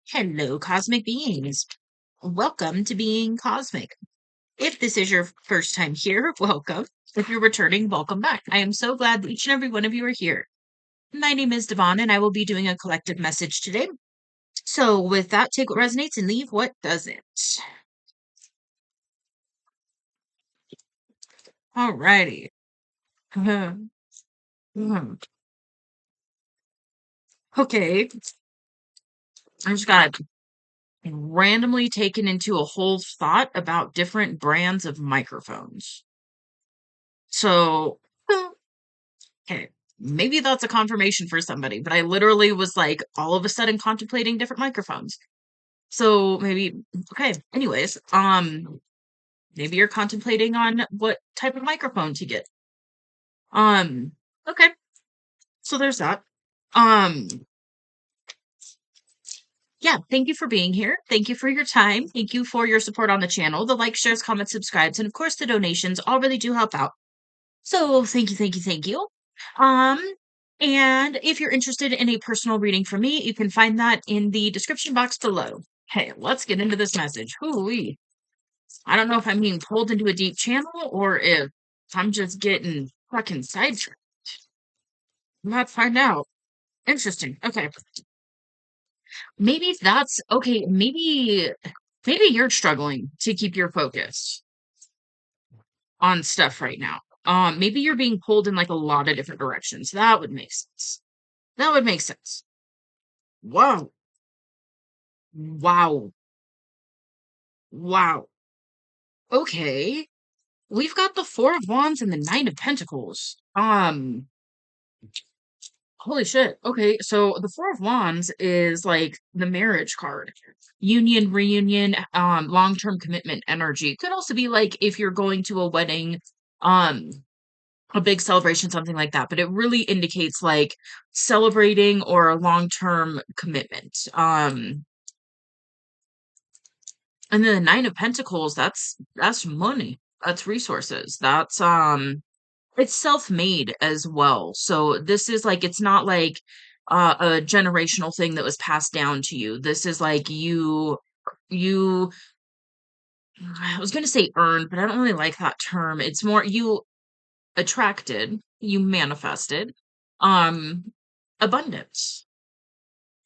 Hello, cosmic beings. Welcome to Being Cosmic. If this is your first time here, welcome. If you're returning, welcome back. I am so glad that each and every one of you are here. My name is Devon, and I will be doing a collective message today. So, with that, take what resonates and leave what doesn't. Alrighty. Okay. I just got randomly taken into a whole thought about different brands of microphones. So, okay, maybe that's a confirmation for somebody, but I literally was like all of a sudden contemplating different microphones. So maybe okay, anyways, maybe you're contemplating on what type of microphone to get. Okay, so there's that. Um, yeah, thank you for being here. Thank you for your time. Thank you for your support on the channel. The likes, shares, comments, subscribes, and of course the donations all really do help out. So thank you, thank you, thank you. Um, and if you're interested in a personal reading from me, you can find that in the description box below. Hey, let's get into this message. Hoo-wee. I don't know if I'm being pulled into a deep channel or if I'm just getting fucking sidetracked. I'm about to find out. Interesting. Okay. Maybe that's okay. Maybe you're struggling to keep your focus on stuff right now. Maybe you're being pulled in like a lot of different directions. That would make sense. That would make sense. Wow. Wow. Wow. Okay. We've got the Four of Wands and the Nine of Pentacles. Holy shit. Okay, so the Four of Wands is like the marriage card. Union, reunion, long-term commitment energy. Could also be like if you're going to a wedding, um, a big celebration, something like that, but it really indicates like celebrating or a long-term commitment. And then the Nine of Pentacles, that's money. That's resources. That's it's self-made as well. So this is like it's not like a generational thing that was passed down to you. This is like you I was going to say earned, but I don't really like that term. It's more you attracted, you manifested um abundance.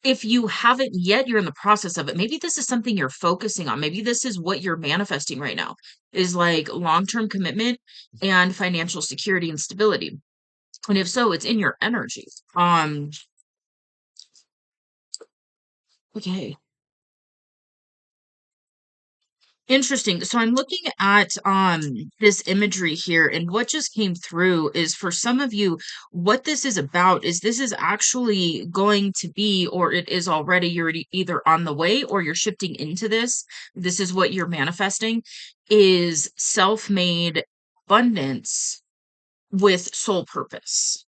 If you haven't yet, you're in the process of it. Maybe this is something you're focusing on. Maybe this is what you're manifesting right now is like long-term commitment and financial security and stability. And if so, it's in your energy. Um, okay. Interesting. So I'm looking at this imagery here, and what just came through is for some of you, what this is about is this is actually going to be, or it is already, you're either on the way or you're shifting into this. This is what you're manifesting is self-made abundance with soul purpose.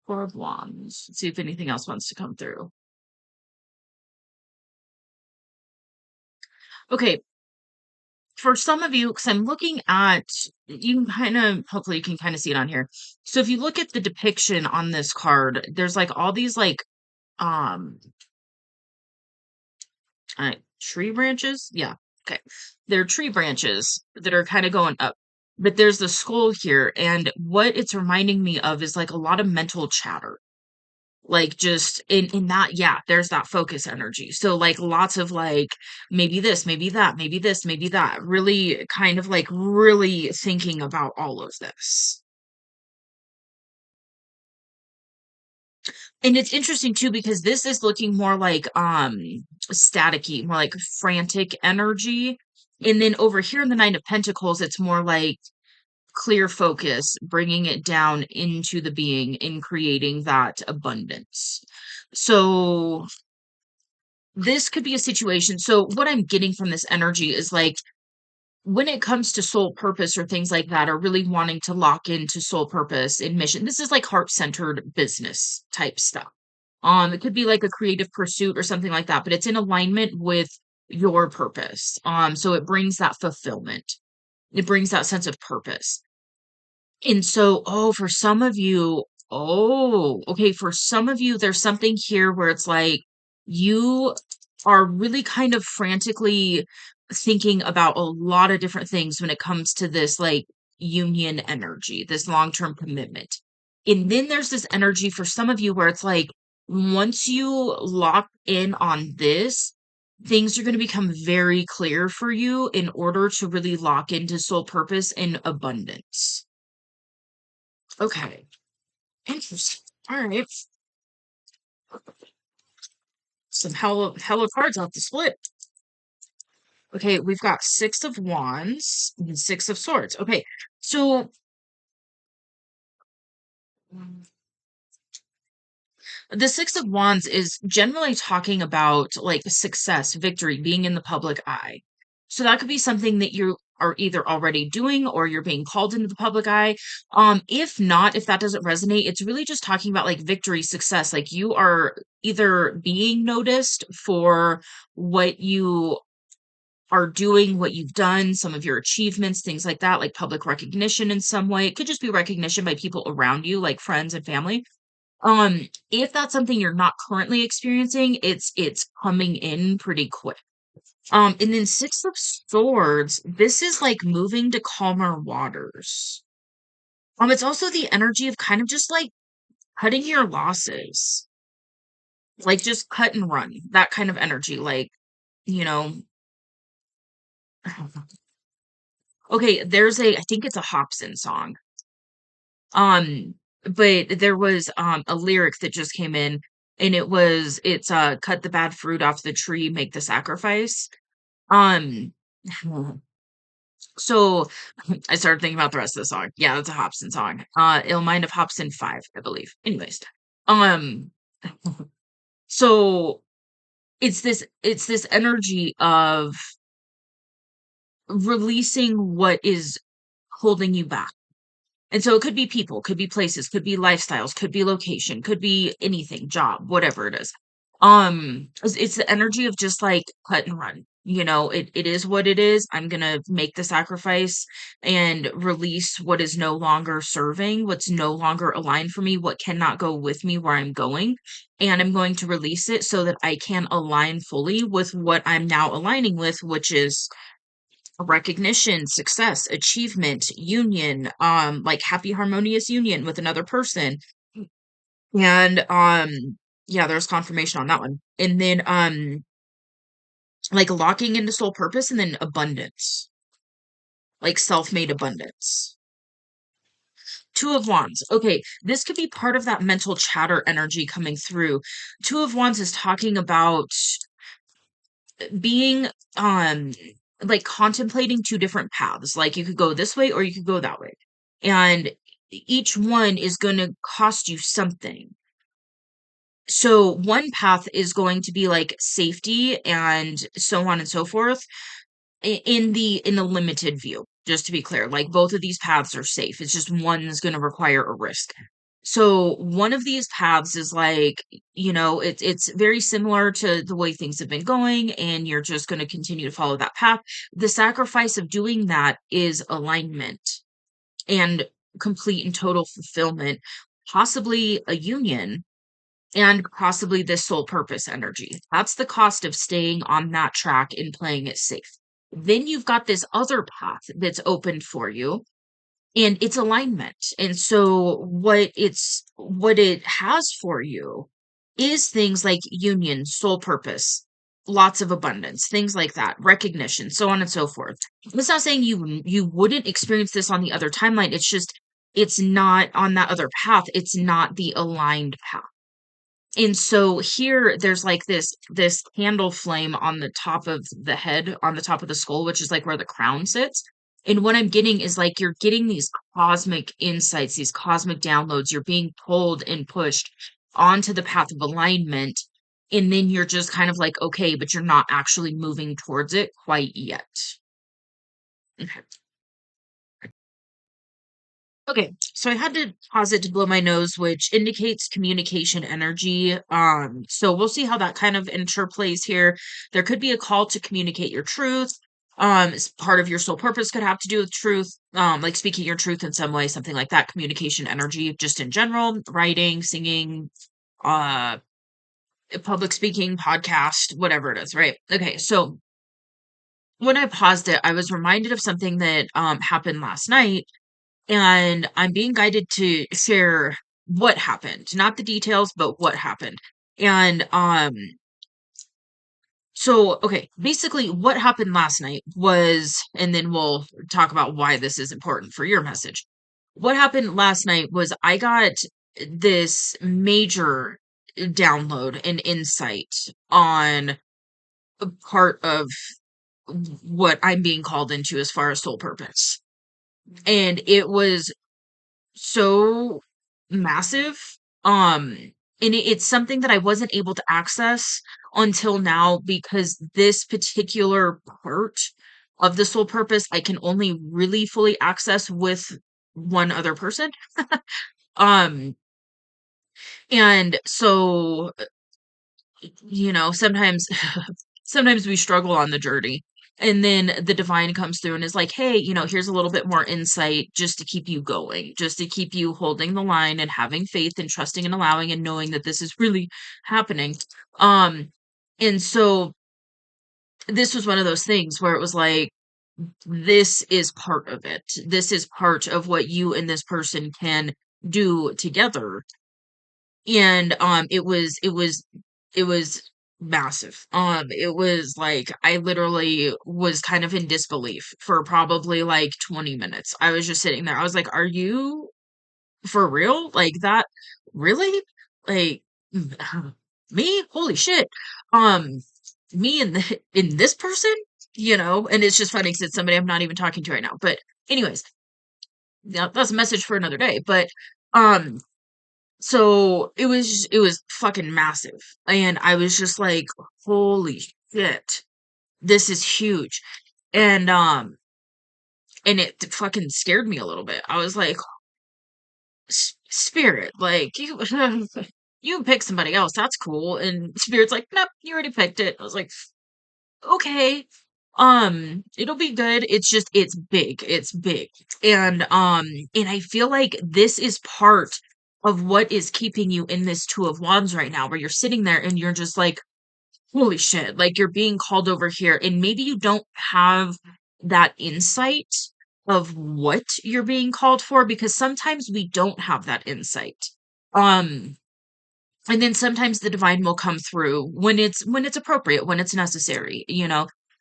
Four of Wands. Let's see if anything else wants to come through. Okay, for some of you, because I'm looking at, you kind of, hopefully you can kind of see it on here. So if you look at the depiction on this card, there's like all these like, um, tree branches. Yeah. Okay. They're tree branches that are kind of going up. But there's the skull here, and what it's reminding me of is like a lot of mental chatter. Like just in that, yeah, there's that focus energy. So like lots of like maybe this, maybe that, maybe this, maybe that. Really kind of like really thinking about all of this. And it's interesting too because this is looking more like staticky, more like frantic energy. And then over here in the Nine of Pentacles, it's more like clear focus, bringing it down into the being in creating that abundance. So this could be a situation. So what I'm getting from this energy is like when it comes to soul purpose or things like that, or really wanting to lock into soul purpose and mission, this is like heart-centered business type stuff. It could be like a creative pursuit or something like that, but it's in alignment with your purpose. So it brings that fulfillment. It brings that sense of purpose. And so, oh, for some of you, Oh, okay. For some of you, there's something here where it's like you are really kind of frantically thinking about a lot of different things when it comes to this like union energy, this long-term commitment. And then there's this energy for some of you where it's like once you lock in on this, things are going to become very clear for you in order to really lock into soul purpose and abundance. Okay. Interesting. All right. Some hella cards off the split. Okay, we've got Six of Wands and Six of Swords. Okay, so mm, the Six of Wands is generally talking about like success, victory, being in the public eye. So that could be something that you are either already doing or you're being called into the public eye. If not, if that doesn't resonate, it's really just talking about like victory, success. Like you are either being noticed for what you are doing, what you've done, some of your achievements, things like that, like public recognition in some way. It could just be recognition by people around you, like friends and family. If that's something you're not currently experiencing, it's coming in pretty quick. And then Six of Swords, this is like moving to calmer waters. It's also the energy of kind of just like cutting your losses, like just cut and run, that kind of energy. Like, you know, okay, I think it's a Hobson song. But there was a lyric that just came in and it's cut the bad fruit off the tree, make the sacrifice. Um so I started thinking about the rest of the song. Yeah, that's a Hobson song. Ill Mind of Hobson 5, I believe. Anyways. Um so it's this energy of releasing what is holding you back. And so it could be people, could be places, could be lifestyles, could be location, could be anything, job, whatever it is. It's the energy of just like cut and run. It is what it is. I'm gonna make the sacrifice and release what is no longer serving, what's no longer aligned for me, what cannot go with me where I'm going. And I'm going to release it so that I can align fully with what I'm now aligning with, which is recognition, success, achievement, union, like happy harmonious union with another person. And yeah, there's confirmation on that one. And then like locking into soul purpose and then abundance, like self-made abundance. Two of Wands. Okay, this could be part of that mental chatter energy coming through. Two of Wands is talking about being like contemplating two different paths. Like you could go this way or you could go that way. And each one is going to cost you something. So one path is going to be like safety and so on and so forth in the limited view, just to be clear. Like both of these paths are safe. It's just one's going to require a risk. So one of these paths is like, it's very similar to the way things have been going, and you're just going to continue to follow that path. The sacrifice of doing that is alignment and complete and total fulfillment, possibly a union, and possibly this soul purpose energy. That's the cost of staying on that track and playing it safe. Then you've got this other path that's opened for you, and it's alignment. And so what it has for you is things like union, soul purpose, lots of abundance, things like that, recognition, so on and so forth. It's not saying you wouldn't experience this on the other timeline. It's just it's not on that other path. It's not the aligned path. And so here there's like this candle flame on the top of the head, on the top of the skull, which is like where the crown sits. And what I'm getting is like you're getting these cosmic insights, these cosmic downloads. You're being pulled and pushed onto the path of alignment. And then you're just kind of like, okay, but you're not actually moving towards it quite yet. Okay. Okay, so I had to pause it to blow my nose, which indicates communication energy. So we'll see how that kind of interplays here. There could be a call to communicate your truth. Part of your soul purpose could have to do with truth, like speaking your truth in some way, something like that, communication energy, just in general, writing, singing, uh, public speaking, podcast, whatever it is, right? Okay, so when I paused it, I was reminded of something that happened last night, and I'm being guided to share what happened, not the details, but what happened. And so okay, basically what happened last night was, and then we'll talk about why this is important for your message. What happened last night was I got this major download and insight on a part of what I'm being called into as far as soul purpose. And it was so massive. Um, and it's something that I wasn't able to access until now because this particular part of the soul purpose I can only really fully access with one other person. Um, and so, sometimes sometimes we struggle on the journey. And then the divine comes through and is like, hey, here's a little bit more insight just to keep you going, just to keep you holding the line and having faith and trusting and allowing and knowing that this is really happening. Um, and so this was one of those things where it was like, this is part of it. This is part of what you and this person can do together. And it was massive. It was like I literally was kind of in disbelief for probably like 20 minutes. I was just sitting there. I was like, "Are you for real? Like that really? Like me? Holy shit." Um Me and in this person, and it's just funny because it's somebody I'm not even talking to right now. But anyways, yeah, that's a message for another day. But um so it was fucking massive. And I was just like, holy shit, this is huge. And and it fucking scared me a little bit. I was like, Spirit, like you you can pick somebody else, that's cool. And Spirit's like, nope, you already picked it. I was like, okay. It'll be good. It's just it's big. It's big. And I feel like this is part of what is keeping you in this Two of Wands right now, where you're sitting there and you're just like, holy shit, like you're being called over here. And maybe you don't have that insight of what you're being called for, because sometimes we don't have that insight. Um, and then sometimes the divine will come through when it's appropriate, when it's necessary.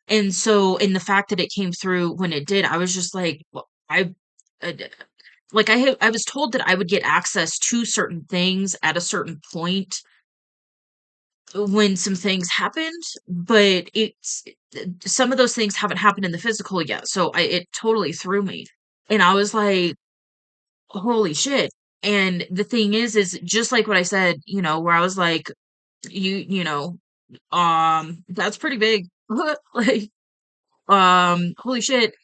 And so in the fact that it came through when it did, I was just like, well, uh, like I was told that I would get access to certain things at a certain point when some things happened, but some of those things haven't happened in the physical yet, so it totally threw me. And I was like, holy shit. And the thing is just like what I said, where I was like, that's pretty big. Like, holy shit,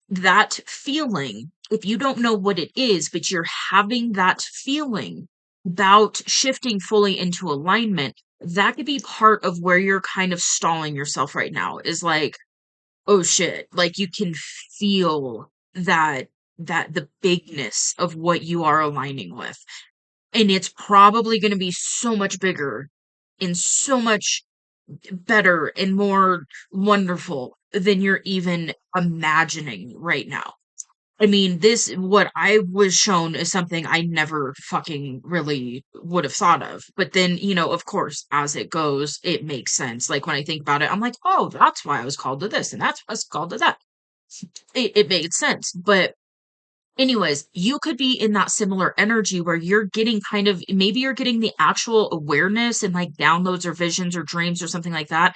that feeling, if you don't know what it is, but you're having that feeling about shifting fully into alignment, that could be part of where you're kind of stalling yourself right now, is like, oh shit, like you can feel that the bigness of what you are aligning with. And it's probably going to be so much bigger and so much better and more wonderful than you're even imagining right now. I mean, what I was shown is something I never fucking really would have thought of. But then, of course, as it goes, it makes sense. Like when I think about it, I'm like, oh, that's why I was called to this and that's why I was called to that. It made sense. But anyways, you could be in that similar energy where you're getting kind of, maybe you're getting the actual awareness and like downloads or visions or dreams or something like that,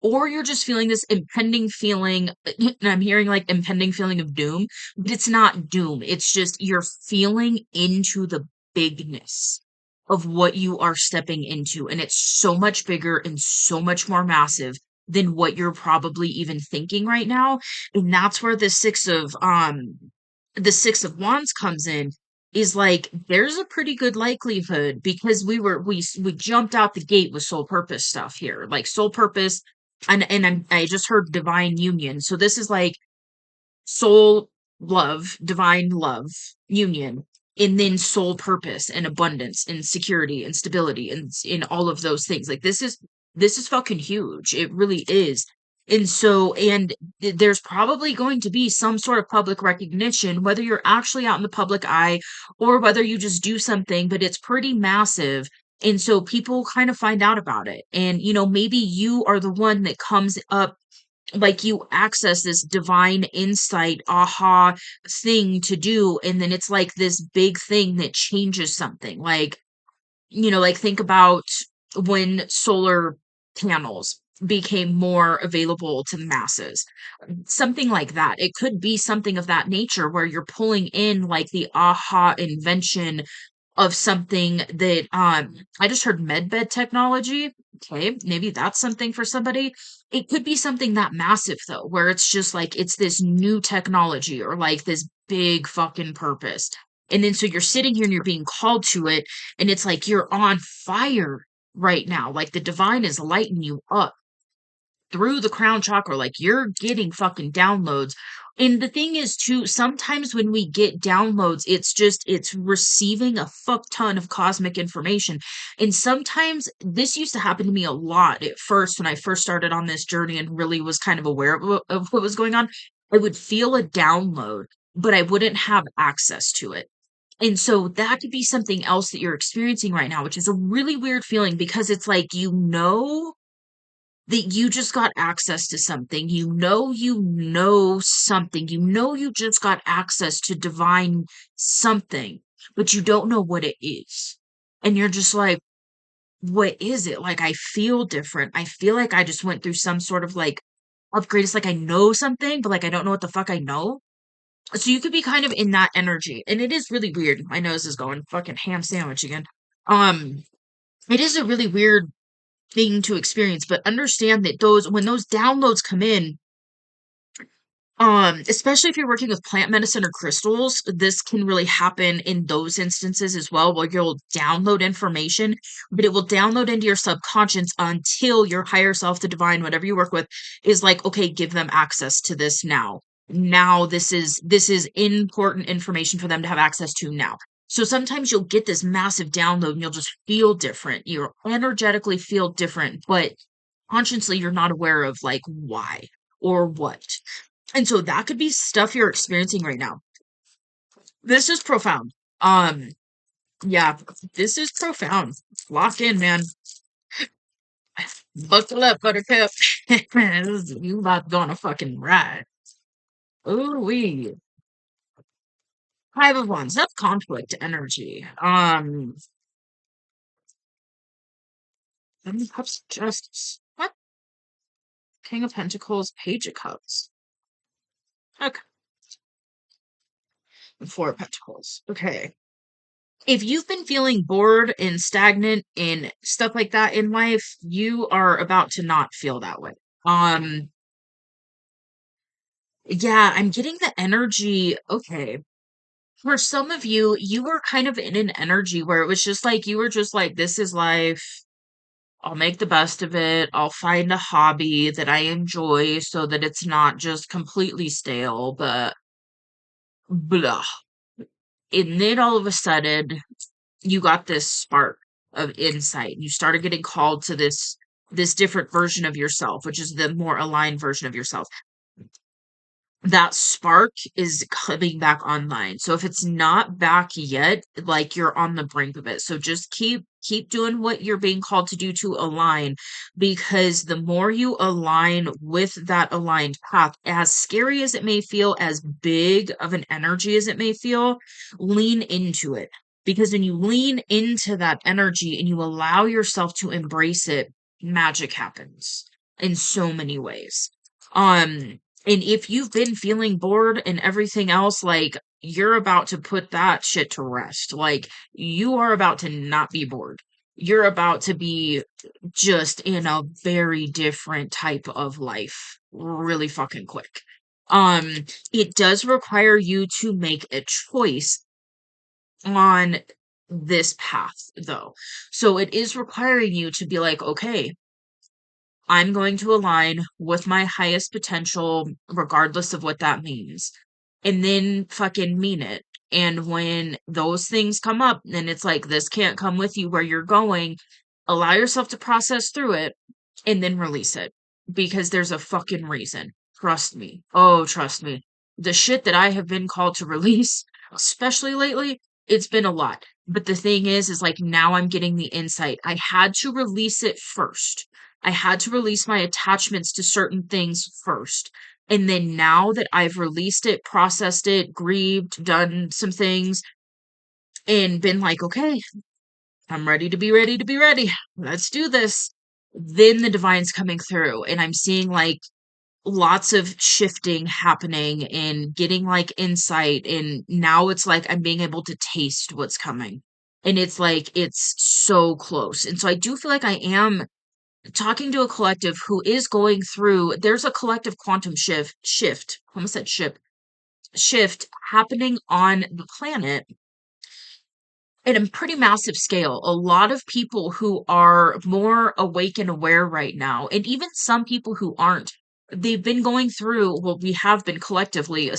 or you're just feeling this impending feeling, and I'm hearing like impending feeling of doom, but it's not doom. It's just you're feeling into the bigness of what you are stepping into. And it's so much bigger and so much more massive than what you're probably even thinking right now. And that's where the Six of Wands comes in, is like there's a pretty good likelihood, because we jumped out the gate with soul purpose stuff here, like soul purpose, I just heard divine union. So this is like soul love, divine love, union, and then soul purpose and abundance and security and stability and in all of those things. Like this is fucking huge. It really is. And so, and there's probably going to be some sort of public recognition, whether you're actually out in the public eye or whether you just do something, but it's pretty massive. And so people kind of find out about it. And, maybe you are the one that comes up, like you access this divine insight aha thing to do, and then it's like this big thing that changes something, like, like think about when solar panels became more available to the masses, something like that. It could be something of that nature where you're pulling in like the aha invention of something that I just heard medbed technology. Okay, maybe that's something for somebody. It could be something that massive though, where it's just like it's this new technology or like this big fucking purpose. And then so you're sitting here and you're being called to it, and it's like you're on fire right now. Like the divine is lighting you up through the crown chakra, like you're getting fucking downloads. And the thing is too, sometimes when we get downloads, it's receiving a fuck ton of cosmic information. And sometimes this used to happen to me a lot at first when I first started on this journey and really was kind of aware of what was going on. I would feel a download, but I wouldn't have access to it. And so that could be something else that you're experiencing right now, which is a really weird feeling because it's like, that you just got access to something. You know something. You just got access to divine something, but you don't know what it is. And you're just like, what is it? Like, I feel different. I feel like I just went through some sort of like upgrade. It's like I know something, but like I don't know what the fuck I know. So you could be kind of in that energy. And it is really weird. My nose is going fucking ham sandwich again. Um, it is a really weird thing to experience, but understand that those when those downloads come in, especially if you're working with plant medicine or crystals, this can really happen in those instances as well, where you'll download information, but it will download into your subconscious until your higher self, the divine, whatever you work with, is like, okay, give them access to this now. Now this is important information for them to have access to now. So sometimes you'll get this massive download and you'll just feel different. You'll energetically feel different, but consciously you're not aware of like why or what. And so that could be stuff you're experiencing right now. This is profound. Um, yeah, this is profound. Lock in, man. Buckle up, buttercup. You about to go on a fucking ride. Ooh wee. Five of Wands. That's conflict energy. Seven of Cups, Justice. What? King of Pentacles, Page of Cups. Okay. And Four of Pentacles. Okay. If you've been feeling bored and stagnant and stuff like that in life, you are about to not feel that way. Um, yeah, I'm getting the energy. Okay. For some of you, you were kind of in an energy where it was just like you were just like, this is life. I'll make the best of it. I'll find a hobby that I enjoy so that it's not just completely stale, but blah. And then all of a sudden, you got this spark of insight. You started getting called to this different version of yourself, which is the more aligned version of yourself. That spark is coming back online. So if it's not back yet, like you're on the brink of it. So just keep doing what you're being called to do to align, because the more you align with that aligned path, as scary as it may feel, as big of an energy as it may feel, lean into it. Because when you lean into that energy and you allow yourself to embrace it, magic happens in so many ways. Um, and if you've been feeling bored and everything else, like you're about to put that shit to rest. Like you are about to not be bored. You're about to be just in a very different type of life really fucking quick. It does require you to make a choice on this path though. So it is requiring you to be like, okay, I'm going to align with my highest potential, regardless of what that means. And then fucking mean it. And when those things come up, and it's like, this can't come with you where you're going, allow yourself to process through it and then release it. Because there's a fucking reason. Trust me. Oh, trust me. The shit that I have been called to release, especially lately, it's been a lot. But the thing is like now I'm getting the insight. I had to release it first. I had to release my attachments to certain things first. And then now that I've released it, processed it, grieved, done some things, and been like, okay, I'm ready to be ready to be ready. Let's do this. Then the divine's coming through, and I'm seeing like lots of shifting happening and getting like insight. And now it's like I'm being able to taste what's coming. And it's like it's so close. And so I do feel like I am talking to a collective who is going through, there's a collective quantum shift, almost said shift happening on the planet at a pretty massive scale. A lot of people who are more awake and aware right now, and even some people who aren't, they've been going through, well, we have been collectively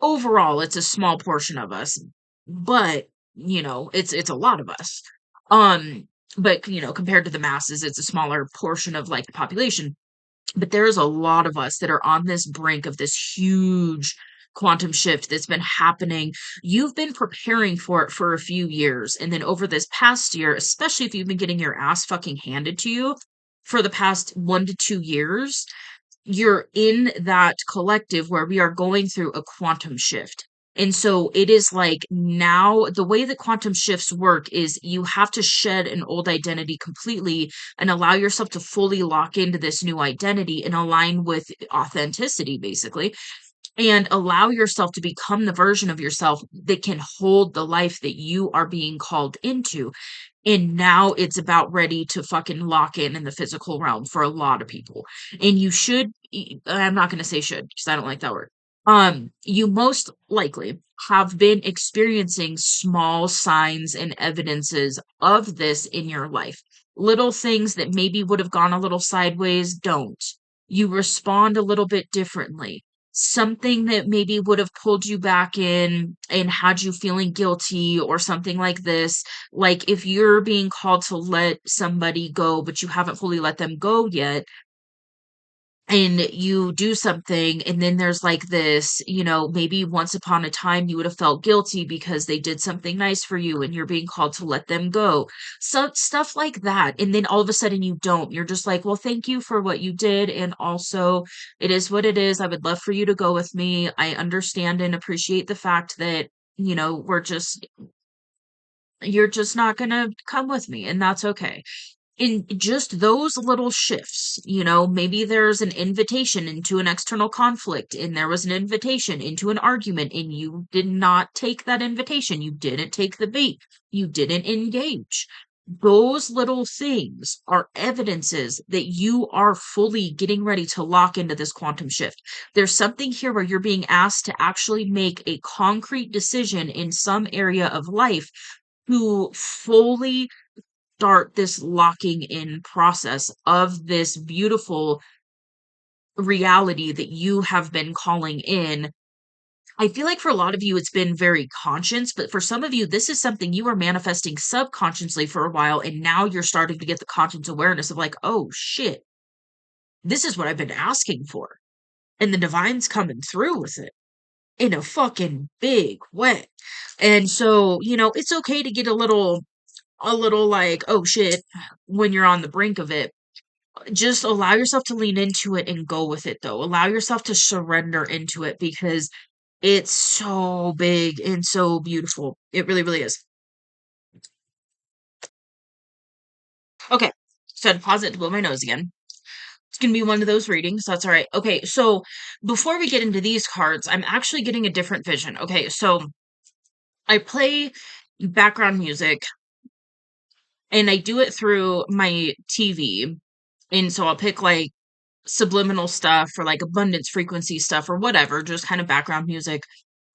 overall, it's a small portion of us, but it's a lot of us. Um, but compared to the masses, it's a smaller portion of like the population. But there's a lot of us that are on this brink of this huge quantum shift that's been happening. You've been preparing for it for a few years. And then over this past year, especially if you've been getting your ass fucking handed to you for the past 1 to 2 years, you're in that collective where we are going through a quantum shift. And so it is like now the way that quantum shifts work is you have to shed an old identity completely and allow yourself to fully lock into this new identity and align with authenticity, basically, and allow yourself to become the version of yourself that can hold the life that you are being called into. And now it's about ready to fucking lock in the physical realm for a lot of people. And you should, I'm not going to say should because I don't like that word. You most likely have been experiencing small signs and evidences of this in your life. Little things that maybe would have gone a little sideways don't. You respond a little bit differently. Something that maybe would have pulled you back in and had you feeling guilty or something like this, like if you're being called to let somebody go, but you haven't fully let them go yet, and you do something, and then there's like this, maybe once upon a time you would have felt guilty because they did something nice for you and you're being called to let them go. So stuff like that. And then all of a sudden you don't. You're just like, well, thank you for what you did. And also, it is what it is. I would love for you to go with me. I understand and appreciate the fact that, you're just not going to come with me, and that's okay. In just those little shifts, maybe there's an invitation into an external conflict, and there was an invitation into an argument, and you did not take that invitation. You didn't take the bait. You didn't engage. Those little things are evidences that you are fully getting ready to lock into this quantum shift. There's something here where you're being asked to actually make a concrete decision in some area of life to fully start this locking in process of this beautiful reality that you have been calling in. I feel like for a lot of you, it's been very conscious, but for some of you, this is something you were manifesting subconsciously for a while, and now you're starting to get the conscious awareness of like, oh shit, this is what I've been asking for. And the divine's coming through with it in a fucking big way. And so, it's okay to get a little like, oh shit, when you're on the brink of it. Just allow yourself to lean into it and go with it though. Allow yourself to surrender into it because it's so big and so beautiful. It really, really is. Okay. So I had to pause it to blow my nose again. It's gonna be one of those readings. That's all right. Okay, so before we get into these cards, I'm actually getting a different vision. Okay, so I play background music and I do it through my TV. And so I'll pick like subliminal stuff or like abundance frequency stuff or whatever, just kind of background music.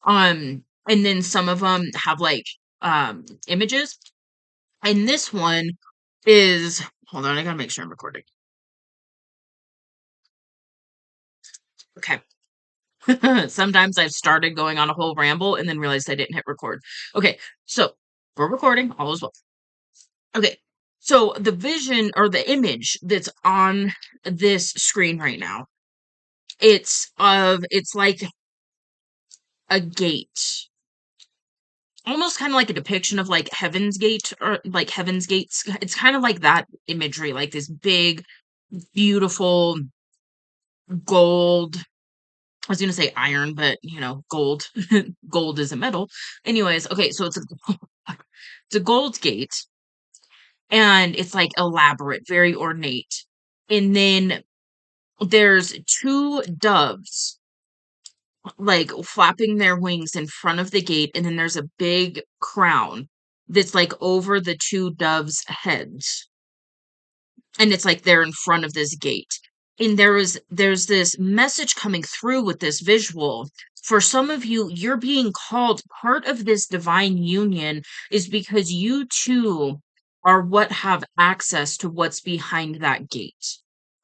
And then some of them have like images. And this one is, hold on, I gotta make sure I'm recording. Okay. Sometimes I've started going on a whole ramble and then realized I didn't hit record. Okay, so we're recording, all is well. Okay, so the vision or the image that's on this screen right now, it's like a gate, almost kind of like a depiction of like Heaven's Gate or like Heaven's Gates. It's kind of like that imagery, like this big, beautiful gold. I was gonna say iron, but gold. Gold is a metal. Anyways, okay, so it's a it's a gold gate, and it's like elaborate, very ornate. And then there's two doves like flapping their wings in front of the gate, and then there's a big crown that's like over the two doves' heads. And it's like they're in front of this gate. And there's this message coming through with this visual. For some of you, you're being called, part of this divine union is because you too are what have access to what's behind that gate.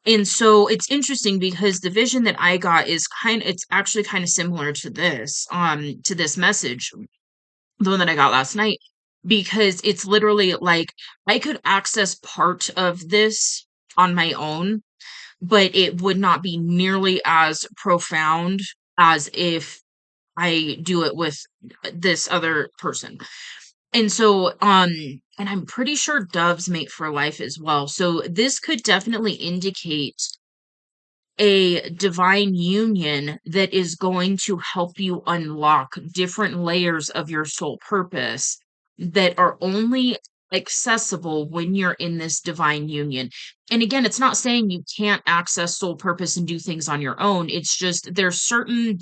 And so it's interesting because the vision that I got is it's actually kind of similar to this message, the one that I got last night, because it's literally like I could access part of this on my own, but it would not be nearly as profound as if I do it with this other person. And so, and I'm pretty sure doves mate for life as well. So this could definitely indicate a divine union that is going to help you unlock different layers of your soul purpose that are only accessible when you're in this divine union. And again, it's not saying you can't access soul purpose and do things on your own. It's just there's certain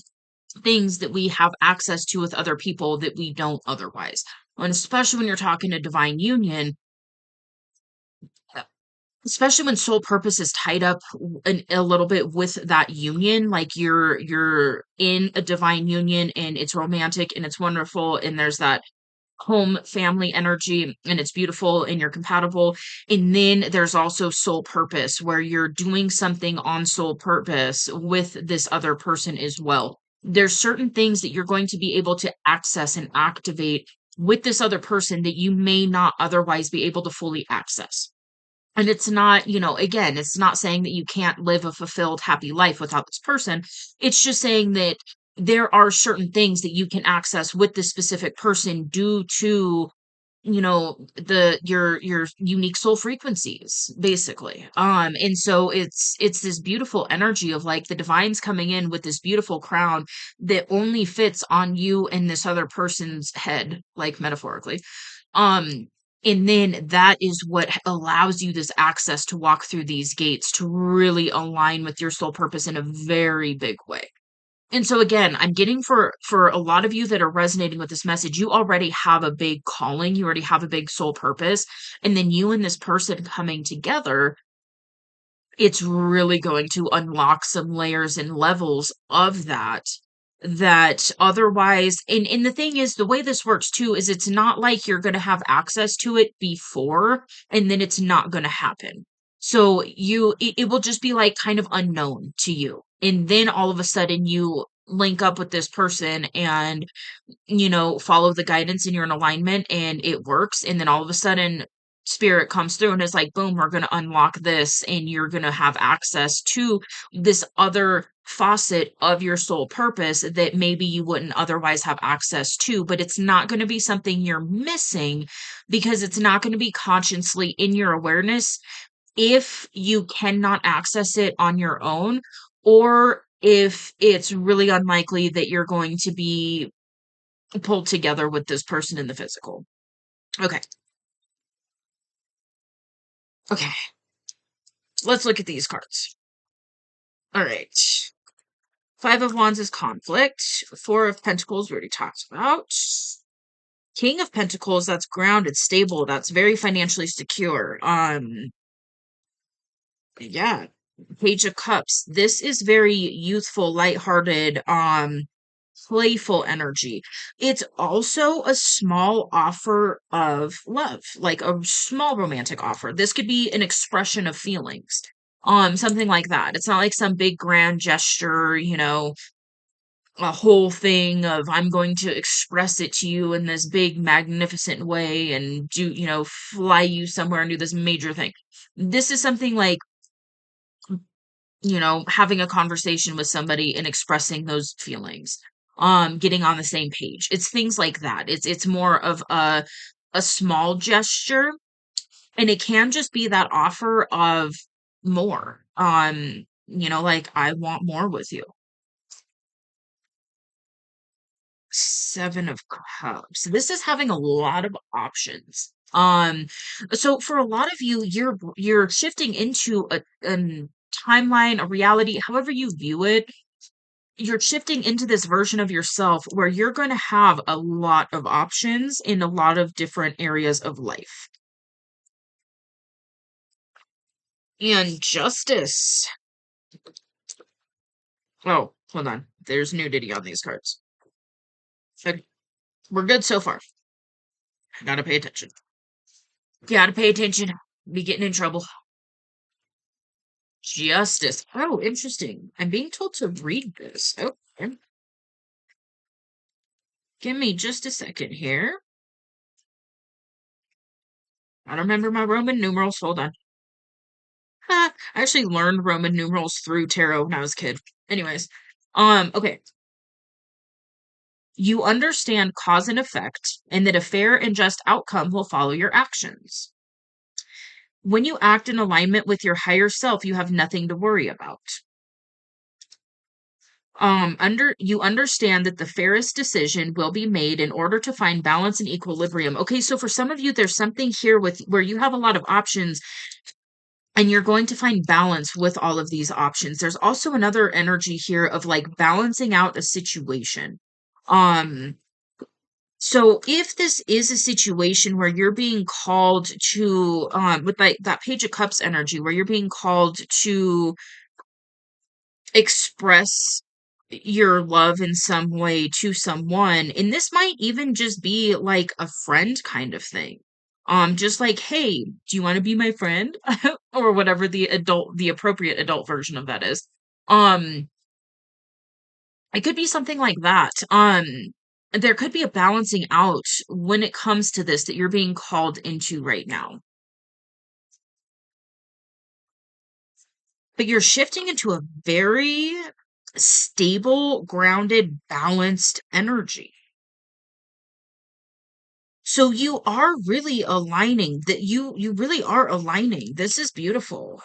things that we have access to with other people that we don't otherwise. And especially when you're talking a divine union, especially when soul purpose is tied up a little bit with that union, like you're in a divine union and it's romantic and it's wonderful and there's that home family energy and it's beautiful and you're compatible. And then there's also soul purpose where you're doing something on soul purpose with this other person as well. There's certain things that you're going to be able to access and activate with this other person that you may not otherwise be able to fully access. And it's not, again, it's not saying that you can't live a fulfilled, happy life without this person. It's just saying that there are certain things that you can access with this specific person due to, your unique soul frequencies, basically. And so it's this beautiful energy of like the divine's coming in with this beautiful crown that only fits on you and this other person's head, like metaphorically. Um, and then that is what allows you this access to walk through these gates to really align with your soul purpose in a very big way. And so again, I'm getting for a lot of you that are resonating with this message, you already have a big calling, you already have a big soul purpose, and then you and this person coming together, it's really going to unlock some layers and levels of that otherwise. And the thing is, the way this works too is it's not like you're going to have access to it before and then it's not going to happen. So it will just be like kind of unknown to you, and then all of a sudden you link up with this person and follow the guidance and you're in alignment and it works. And then all of a sudden, spirit comes through and it's like, boom, we're going to unlock this and you're going to have access to this other faucet of your soul purpose that maybe you wouldn't otherwise have access to. But it's not going to be something you're missing because it's not going to be consciously in your awareness if you cannot access it on your own, or if it's really unlikely that you're going to be pulled together with this person in the physical. Okay. Okay. Let's look at these cards. All right. Five of Wands is conflict. Four of Pentacles, we already talked about. King of Pentacles, that's grounded, stable, that's very financially secure. Yeah. Page of Cups. This is very youthful, lighthearted, playful energy. It's also a small offer of love, like a small romantic offer. This could be an expression of feelings. Something like that. It's not like some big grand gesture, a whole thing of I'm going to express it to you in this big magnificent way and fly you somewhere and do this major thing. This is something like, having a conversation with somebody and expressing those feelings. Getting on the same page. It's things like that. It's more of a small gesture, and it can just be that offer of more. Like I want more with you. Seven of Cups. This is having a lot of options. So for a lot of you, you're shifting into a timeline, a reality, however you view it. You're shifting into this version of yourself where you're going to have a lot of options in a lot of different areas of life. And Justice. Oh, hold on. There's nudity on these cards. Okay, we're good so far. Gotta pay attention. Gotta pay attention. Be getting in trouble. Justice. Oh, interesting. I'm being told to read this. Okay. Give me just a second here. I don't remember my Roman numerals. Hold on. I actually learned Roman numerals through tarot when I was a kid. Anyways, okay. You understand cause and effect, and that a fair and just outcome will follow your actions. When you act in alignment with your higher self, you have nothing to worry about. Under you understand that the fairest decision will be made in order to find balance and equilibrium. Okay, so for some of you, there's something here with where you have a lot of options and you're going to find balance with all of these options. There's also another energy here of like balancing out a situation. Um, so if this is a situation where you're being called to, with like that Page of Cups energy, where you're being called to express your love in some way to someone, and this might even just be like a friend kind of thing. Just like, hey, do you want to be my friend? Or whatever the appropriate adult version of that is. Um, it could be something like that. There could be a balancing out when it comes to this that you're being called into right now. But you're shifting into a very stable, grounded, balanced energy. So you are really aligning that you really are aligning. This is beautiful.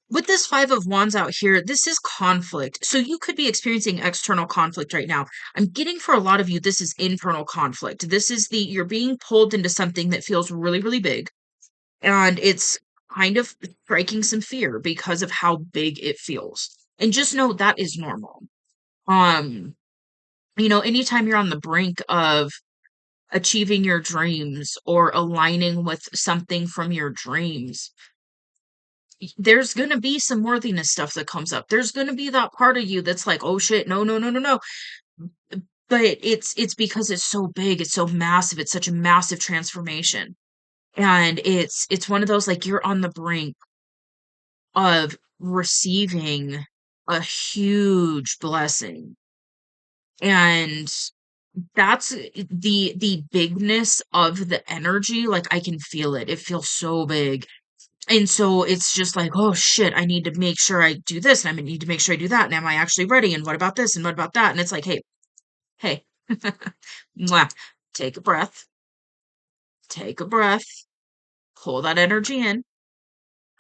With this 5 of Wands out here, this is conflict. So you could be experiencing external conflict right now. I'm getting for a lot of you, this is internal conflict. This is you're being pulled into something that feels really, really big. And it's kind of striking some fear because of how big it feels. And just know that is normal. Um, anytime you're on the brink of achieving your dreams or aligning with something from your dreams, there's going to be some worthiness stuff that comes up. There's going to be that part of you that's like, "Oh shit, no, no, no, no, no." But it's because it's so big, it's so massive, it's such a massive transformation. And it's one of those like you're on the brink of receiving a huge blessing. And that's the bigness of the energy. Like I can feel it. It feels so big. And so it's just like, oh shit, I need to make sure I do this and I need to make sure I do that. And am I actually ready? And what about this? And what about that? And it's like, hey, hey, mwah, take a breath, take a breath, pull that energy in.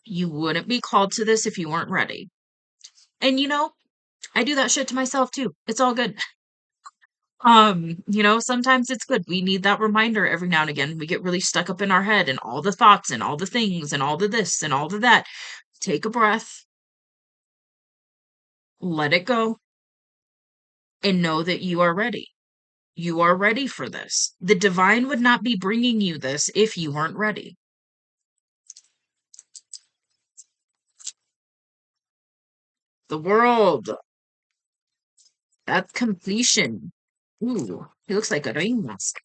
You wouldn't be called to this if you weren't ready. And I do that shit to myself too. It's all good. Sometimes it's good. We need that reminder every now and again. We get really stuck up in our head and all the thoughts and all the things and all the this and all the that. Take a breath, let it go, and know that you are ready. You are ready for this. The divine would not be bringing you this if you weren't ready. The world, that completion. Ooh, he looks like a ring mask.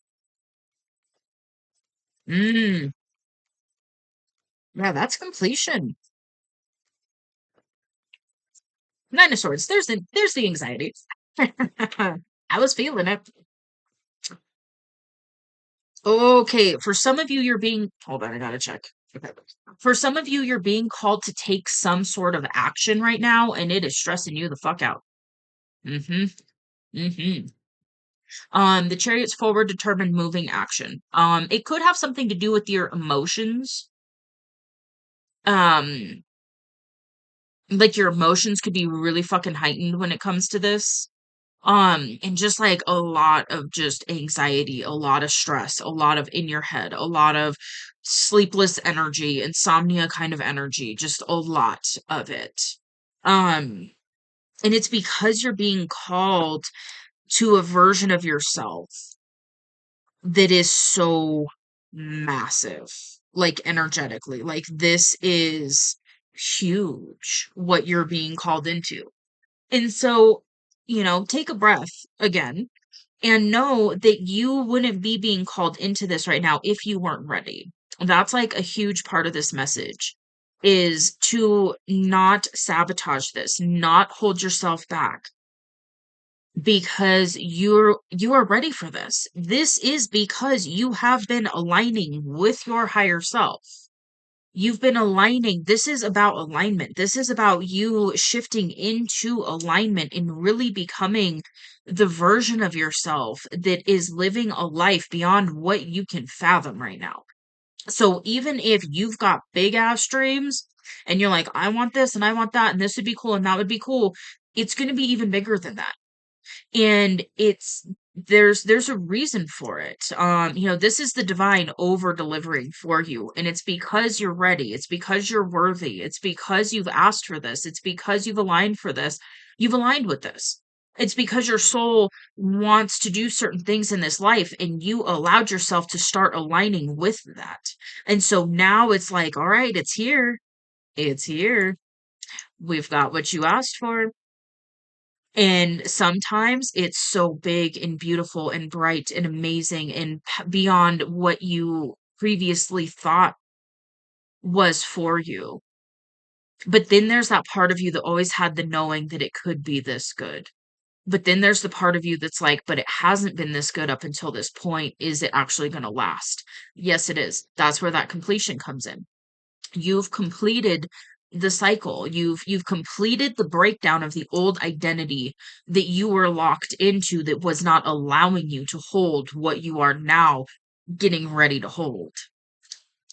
Mm, yeah, that's completion. Nine of Swords. There's the anxiety. I was feeling it. Okay, for some of you, you're being. Hold on, I gotta check. Okay. For some of you, you're being called to take some sort of action right now, and it is stressing you the fuck out. Mm-hmm. Mm-hmm. The Chariot's forward, determined, moving action. It could have something to do with your emotions. Um, like your emotions could be really fucking heightened when it comes to this. And just like a lot of just anxiety, a lot of stress, a lot of in your head, a lot of sleepless energy, insomnia kind of energy, just a lot of it. Um, and it's because you're being called to a version of yourself that is so massive, like energetically. Like this is huge what you're being called into. And so, take a breath again and know that you wouldn't be being called into this right now if you weren't ready. That's like a huge part of this message is to not sabotage this, not hold yourself back because you are ready for this. This is because you have been aligning with your higher self. You've been aligning. This is about alignment. This is about you shifting into alignment and really becoming the version of yourself that is living a life beyond what you can fathom right now. So even if you've got big ass dreams and you're like, I want this and I want that, and this would be cool and that would be cool, it's going to be even bigger than that, and there's a reason for it. This is the divine over delivering for you, and it's because you're ready, it's because you're worthy, it's because you've asked for this, it's because you've aligned for this, you've aligned with this. It's because your soul wants to do certain things in this life and you allowed yourself to start aligning with that. And so now it's like, all right, it's here, it's here, we've got what you asked for. And sometimes it's so big and beautiful and bright and amazing and beyond what you previously thought was for you. But then there's that part of you that always had the knowing that it could be this good. But then there's the part of you that's like, but it hasn't been this good up until this point. Is it actually going to last? Yes, it is. That's where that completion comes in. You've completed the cycle. You've completed the breakdown of the old identity that you were locked into that was not allowing you to hold what you are now getting ready to hold.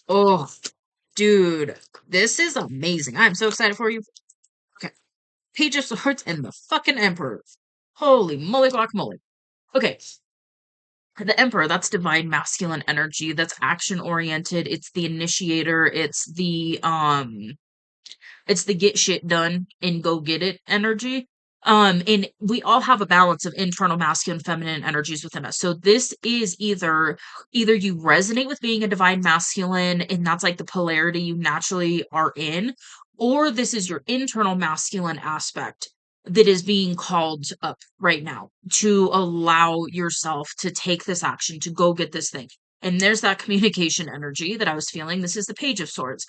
Oh, dude, this is amazing. I'm so excited for you. Okay. Page of Swords and the fucking Emperor. Holy moly guacamole. Okay. The Emperor, that's divine masculine energy. That's action oriented. It's the initiator. It's the get shit done and go get it energy. And we all have a balance of internal masculine, feminine energies within us. So this is either you resonate with being a divine masculine, and that's like the polarity you naturally are in, or this is your internal masculine aspect that is being called up right now to allow yourself to take this action, to go get this thing. And there's that communication energy that I was feeling. This is the Page of Swords.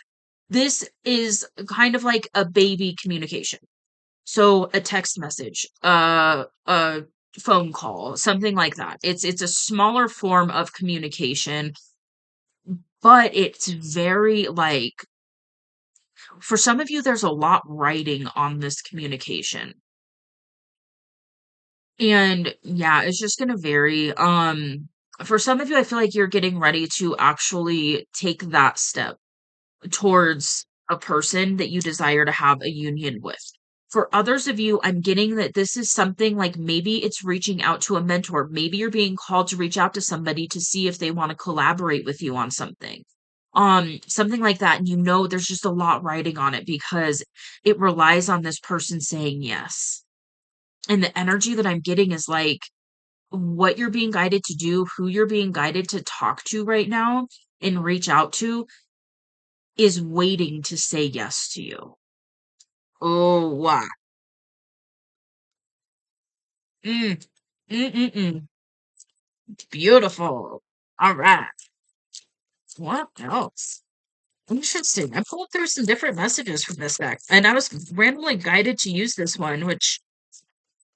This is kind of like a baby communication. So a text message, a phone call, something like that. It's a smaller form of communication, but it's very like for some of you there's a lot writing on this communication. And yeah, it's just going to vary. For some of you I feel like you're getting ready to actually take that step towards a person that you desire to have a union with. For others of you, I'm getting that this is something like maybe it's reaching out to a mentor. Maybe you're being called to reach out to somebody to see if they want to collaborate with you on something. Something like that. And there's just a lot riding on it because it relies on this person saying yes. And the energy that I'm getting is like what you're being guided to do, who you're being guided to talk to right now and reach out to is waiting to say yes to you. Oh, wow. Mm, mm, mm, mm. Beautiful. All right. What else? Interesting. I pulled through some different messages from this deck, and I was randomly guided to use this one, which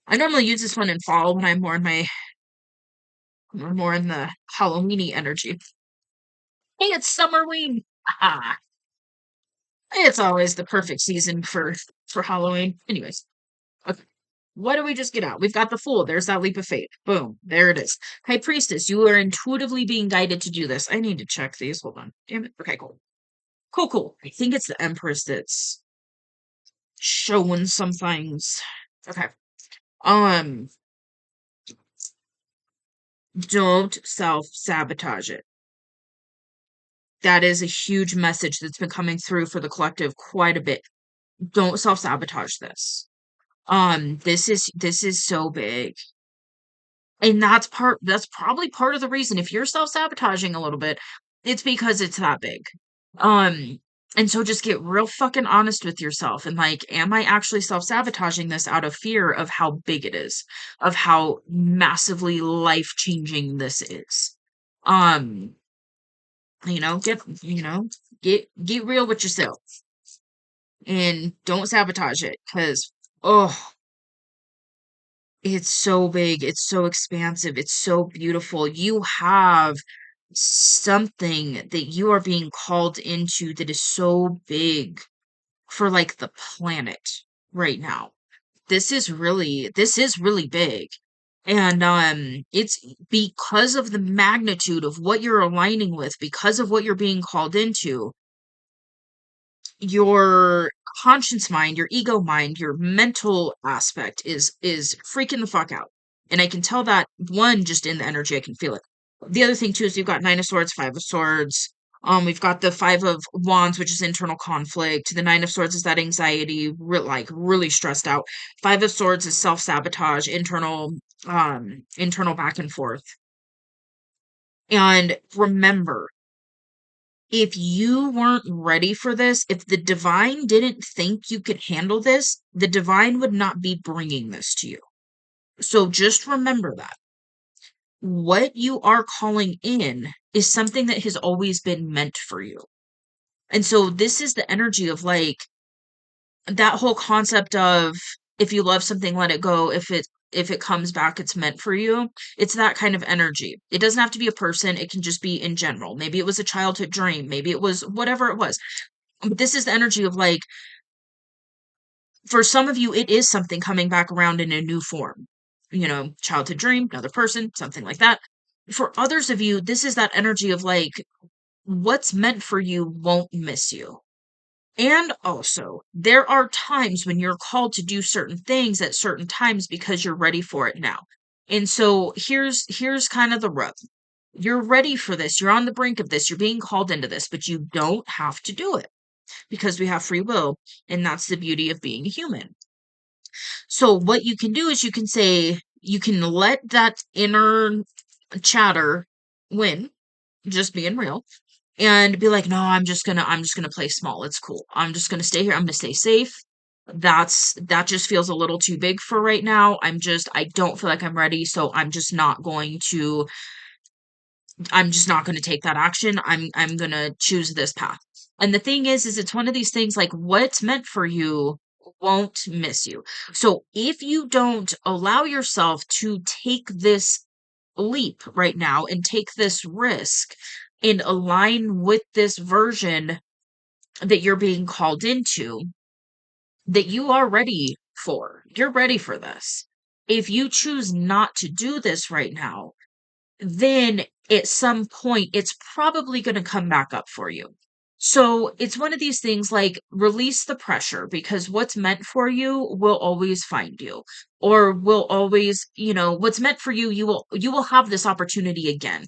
I normally use this one in fall when I'm more in the Halloweeny energy. Hey, it's Summerween. Ah, it's always the perfect season for Halloween. Anyways, okay. What do we just get out? We've got the Fool. There's that leap of faith. Boom. There it is. High Priestess, you are intuitively being guided to do this. I need to check these. Hold on. Damn it. Okay, cool. Cool, cool. I think it's the Empress that's showing some things. Okay. Um, don't self-sabotage it. That is a huge message that's been coming through for the collective quite a bit. Don't self-sabotage this. This is so big. And that's probably part of the reason if you're self-sabotaging a little bit, it's because it's that big. Um, and so just get real fucking honest with yourself and like, am I actually self-sabotaging this out of fear of how big it is, of how massively life-changing this is? Um, get real with yourself and don't sabotage it because oh, it's so big, it's so expansive, it's so beautiful. You have something that you are being called into that is so big for like the planet right now. This is really big. And it's because of the magnitude of what you're aligning with, because of what you're being called into, your conscious mind, your ego mind, your mental aspect is freaking the fuck out. And I can tell that one just in the energy, I can feel it. The other thing too is we've got Nine of Swords, Five of Swords. We've got the Five of Wands, which is internal conflict. The Nine of Swords is that anxiety, like really stressed out. Five of Swords is self-sabotage, internal back and forth. And remember, if you weren't ready for this, if the divine didn't think you could handle this, the divine would not be bringing this to you. So just remember that. What you are calling in is something that has always been meant for you. And so this is the energy of like that whole concept of if you love something, let it go. If it comes back, it's meant for you. It's that kind of energy. It doesn't have to be a person, it can just be in general. Maybe it was a childhood dream, maybe it was whatever it was. But this is the energy of like, for some of you, it is something coming back around in a new form. Childhood dream, another person, something like that. For others of you, this is that energy of like, what's meant for you won't miss you. And also, there are times when you're called to do certain things at certain times because you're ready for it now. And so here's kind of the rub. You're ready for this. You're on the brink of this. You're being called into this, but you don't have to do it because we have free will, and that's the beauty of being human. So what you can do is you can let that inner chatter win, just being real, and be like, no, I'm just gonna play small. It's cool. I'm just gonna stay here. I'm gonna stay safe. That just feels a little too big for right now. I don't feel like I'm ready, so I'm just not gonna take that action. I'm gonna choose this path. And the thing is it's one of these things like what's meant for you won't miss you. So if you don't allow yourself to take this leap right now and take this risk and align with this version that you're being called into, that you are ready for. You're ready for this. If you choose not to do this right now, then at some point it's probably going to come back up for you. So it's one of these things like release the pressure because what's meant for you will always find you or will always, what's meant for you, you will have this opportunity again.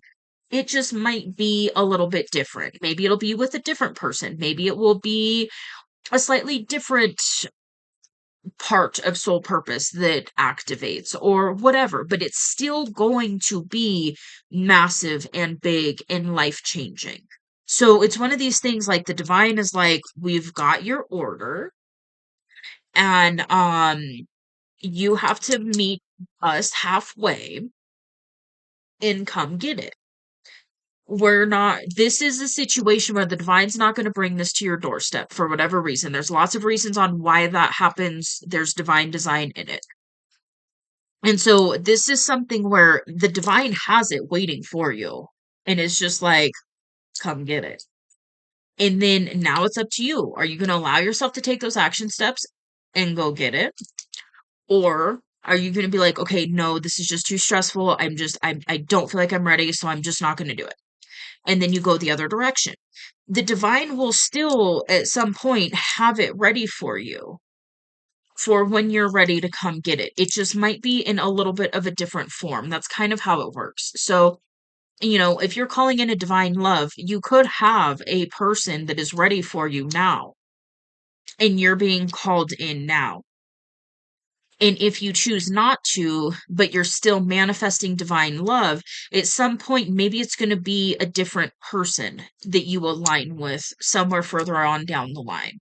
It just might be a little bit different. Maybe it'll be with a different person. Maybe it will be a slightly different part of soul purpose that activates or whatever, but it's still going to be massive and big and life changing. So it's one of these things like the divine is like, we've got your order and you have to meet us halfway and come get it. We're not, this is a situation where the divine's not going to bring this to your doorstep for whatever reason. There's lots of reasons on why that happens. There's divine design in it. And so this is something where the divine has it waiting for you. And it's just like, come get it. And then now it's up to you. Are you going to allow yourself to take those action steps and go get it? Or are you going to be like, okay, no, this is just too stressful. I don't feel like I'm ready. So I'm just not going to do it. And then you go the other direction. The divine will still at some point have it ready for you for when you're ready to come get it. It just might be in a little bit of a different form. That's kind of how it works. So, if you're calling in a divine love, you could have a person that is ready for you now, and you're being called in now. And if you choose not to, but you're still manifesting divine love, at some point, maybe it's going to be a different person that you align with somewhere further on down the line.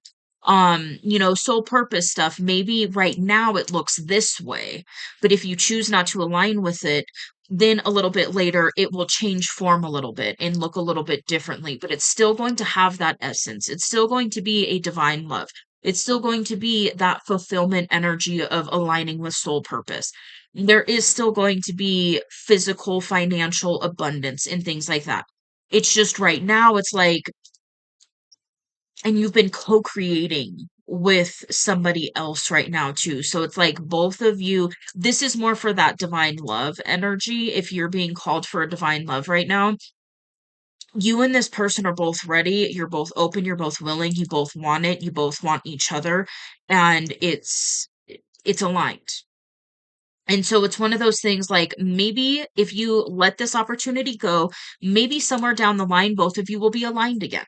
Soul purpose stuff, maybe right now it looks this way, but if you choose not to align with it, then a little bit later it will change form a little bit and look a little bit differently, but it's still going to have that essence. It's still going to be a divine love. It's still going to be that fulfillment energy of aligning with soul purpose. There is still going to be physical, financial abundance and things like that. It's just right now, it's like, and you've been co-creating with somebody else right now too. So it's like both of you, this is more for that divine love energy. If you're being called for a divine love right now, you and this person are both ready, you're both open, you're both willing, you both want it, you both want each other, and it's aligned. And so it's one of those things like maybe if you let this opportunity go, maybe somewhere down the line both of you will be aligned again.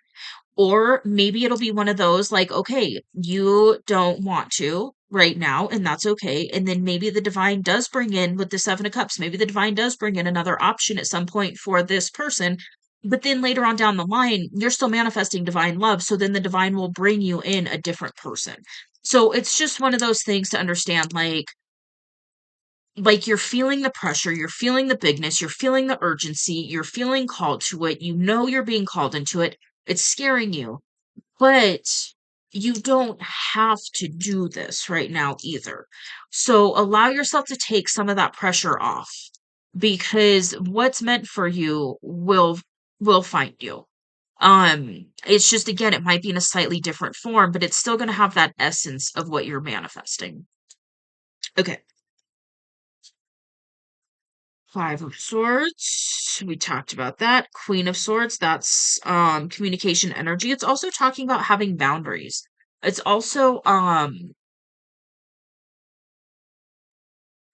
Or maybe it'll be one of those like, okay, you don't want to right now, and that's okay. And then maybe the divine does bring in with the Seven of Cups, maybe the divine does bring in another option at some point for this person. But then later on down the line, you're still manifesting divine love. So then the divine will bring you in a different person. So it's just one of those things to understand, like you're feeling the pressure, you're feeling the bigness, you're feeling the urgency, you're feeling called to it, you're being called into it. It's scaring you, but you don't have to do this right now either. So allow yourself to take some of that pressure off because what's meant for you will find you. It's just again, it might be in a slightly different form, but it's still going to have that essence of what you're manifesting. Okay. Five of Swords. We talked about that. Queen of Swords, that's communication energy. It's also talking about having boundaries. It's also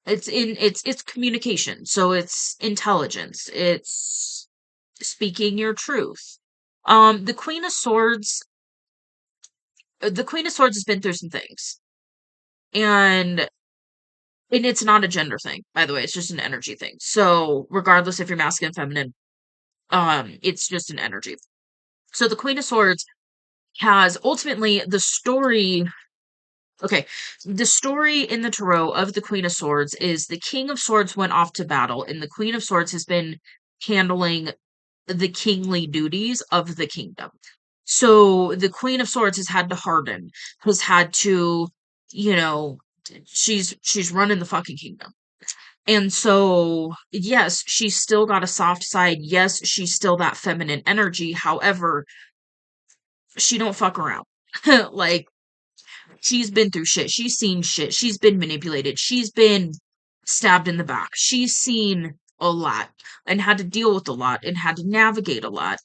it's communication. So it's intelligence. It's speaking your truth. The Queen of Swords, the Queen of Swords has been through some things. And it's not a gender thing, by the way. It's just an energy thing. So regardless if you're masculine, feminine, it's just an energy. So the Queen of Swords has ultimately the story. Okay, the story in the tarot of the Queen of Swords is the King of Swords went off to battle, and the Queen of Swords has been handling the kingly duties of the kingdom. So the Queen of Swords has had to harden, has had to, you know, she's running the fucking kingdom. And so, yes, she's still got a soft side. Yes, she's still that feminine energy. However, she don't fuck around. Like, she's been through shit. She's seen shit. She's been manipulated. She's been stabbed in the back. She's seen a lot and had to deal with a lot and had to navigate a lot.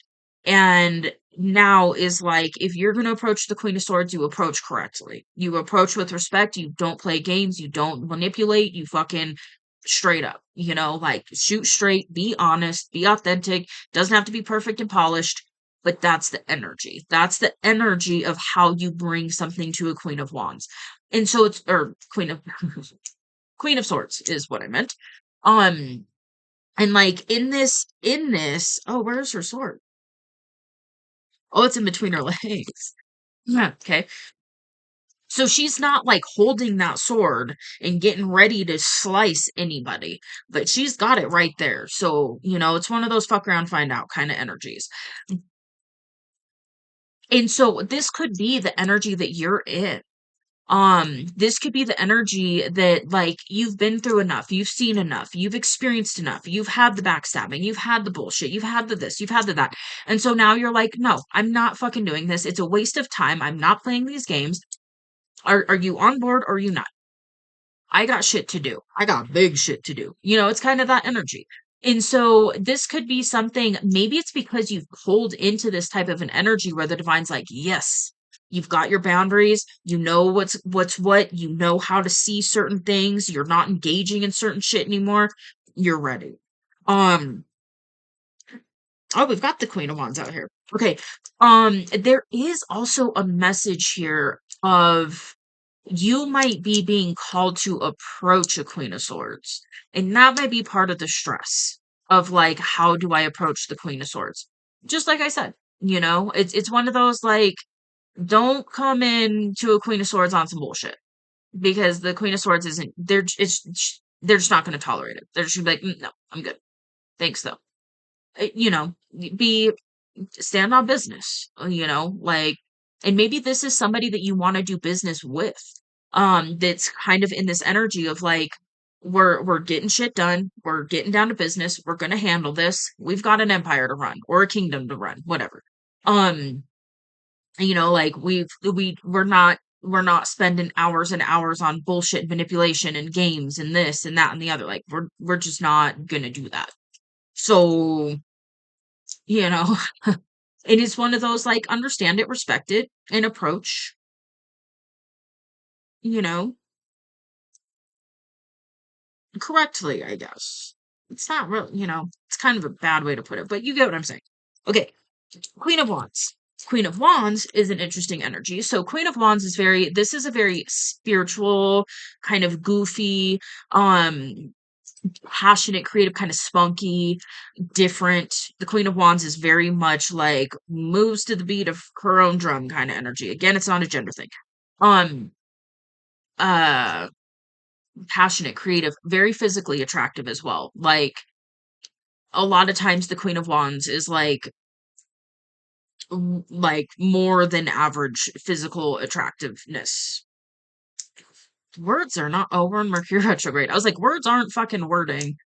And now is like, if you're going to approach the Queen of Swords, you approach correctly. You approach with respect. You don't play games. You don't manipulate. You fucking straight up, like shoot straight, be honest, be authentic. Doesn't have to be perfect and polished, but that's the energy. That's the energy of how you bring something to a Queen of Wands. And so it's, or Queen of, Queen of Swords is what I meant. Um, and like in this, oh, where's her sword? Oh, it's in between her legs. Yeah, okay. So she's not like holding that sword and getting ready to slice anybody, but she's got it right there. So, it's one of those fuck around, find out kind of energies. And so this could be the energy that you're in. This could be the energy that, like, you've been through enough, you've seen enough, you've experienced enough, you've had the backstabbing, you've had the bullshit, you've had the this, you've had the that. And so now you're like, no, I'm not fucking doing this. It's a waste of time. I'm not playing these games. Are you on board or are you not? I got shit to do. I got big shit to do. It's kind of that energy. And so this could be something, maybe it's because you've pulled into this type of an energy where the divine's like, yes, you've got your boundaries, you know what's what, you know how to see certain things, you're not engaging in certain shit anymore, you're ready. Um, oh, we've got the Queen of Wands out here. Okay. There is also a message here of you might be being called to approach a Queen of Swords. And that might be part of the stress of, like, how do I approach the Queen of Swords? Just like I said, it's one of those, like, don't come in to a Queen of Swords on some bullshit because the Queen of Swords isn't, they're just not going to tolerate it. They're just gonna be like, no, I'm good. Thanks though. Be stand on business, like, and maybe this is somebody that you want to do business with, that's kind of in this energy of like, we're getting shit done, we're getting down to business, we're gonna handle this, we've got an empire to run or a kingdom to run, whatever. Um, like we're not spending hours and hours on bullshit manipulation and games and this and that and the other. Like we're just not gonna do that. So, you know, it is one of those, like, understand it, respect it, and approach, you know, correctly, I guess. It's not really, it's kind of a bad way to put it, but you get what I'm saying. Okay, Queen of Wands. Queen of Wands is an interesting energy. So Queen of Wands is this is a very spiritual, kind of goofy, um, passionate, creative, kind of spunky, different. The Queen of Wands is very much like moves to the beat of her own drum kind of energy. Again, it's not a gender thing. Um, uh, Passionate, creative, very physically attractive as well. Like a lot of times, the Queen of Wands is like more than average physical attractiveness. Words are not. Oh, we're in Mercury retrograde. I was like, words aren't fucking wording.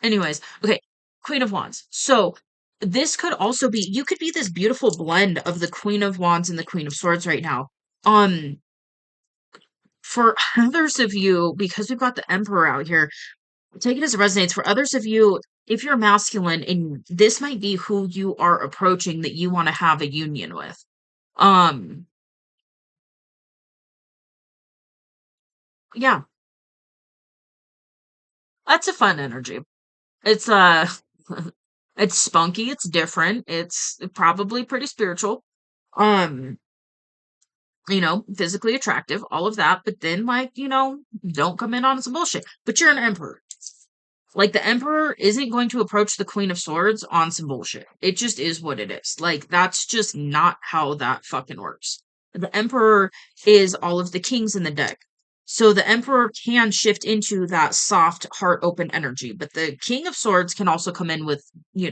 Anyways, okay, Queen of Wands. So this could also be, you could be this beautiful blend of the Queen of Wands and the Queen of Swords right now. Um, for others of you, because we've got the Emperor out here, take it as it resonates. For others of you, if you're masculine, and this might be who you are approaching that you want to have a union with. Um, yeah, that's a fun energy. It's it's spunky, it's different, it's probably pretty spiritual. Um, physically attractive, all of that, but then, like, don't come in on some bullshit. But you're an emperor. Like, the emperor isn't going to approach the Queen of Swords on some bullshit. It just is what it is. Like, that's just not how that fucking works. The emperor is all of the kings in the deck. So the emperor can shift into that soft, heart open energy, but the King of Swords can also come in with,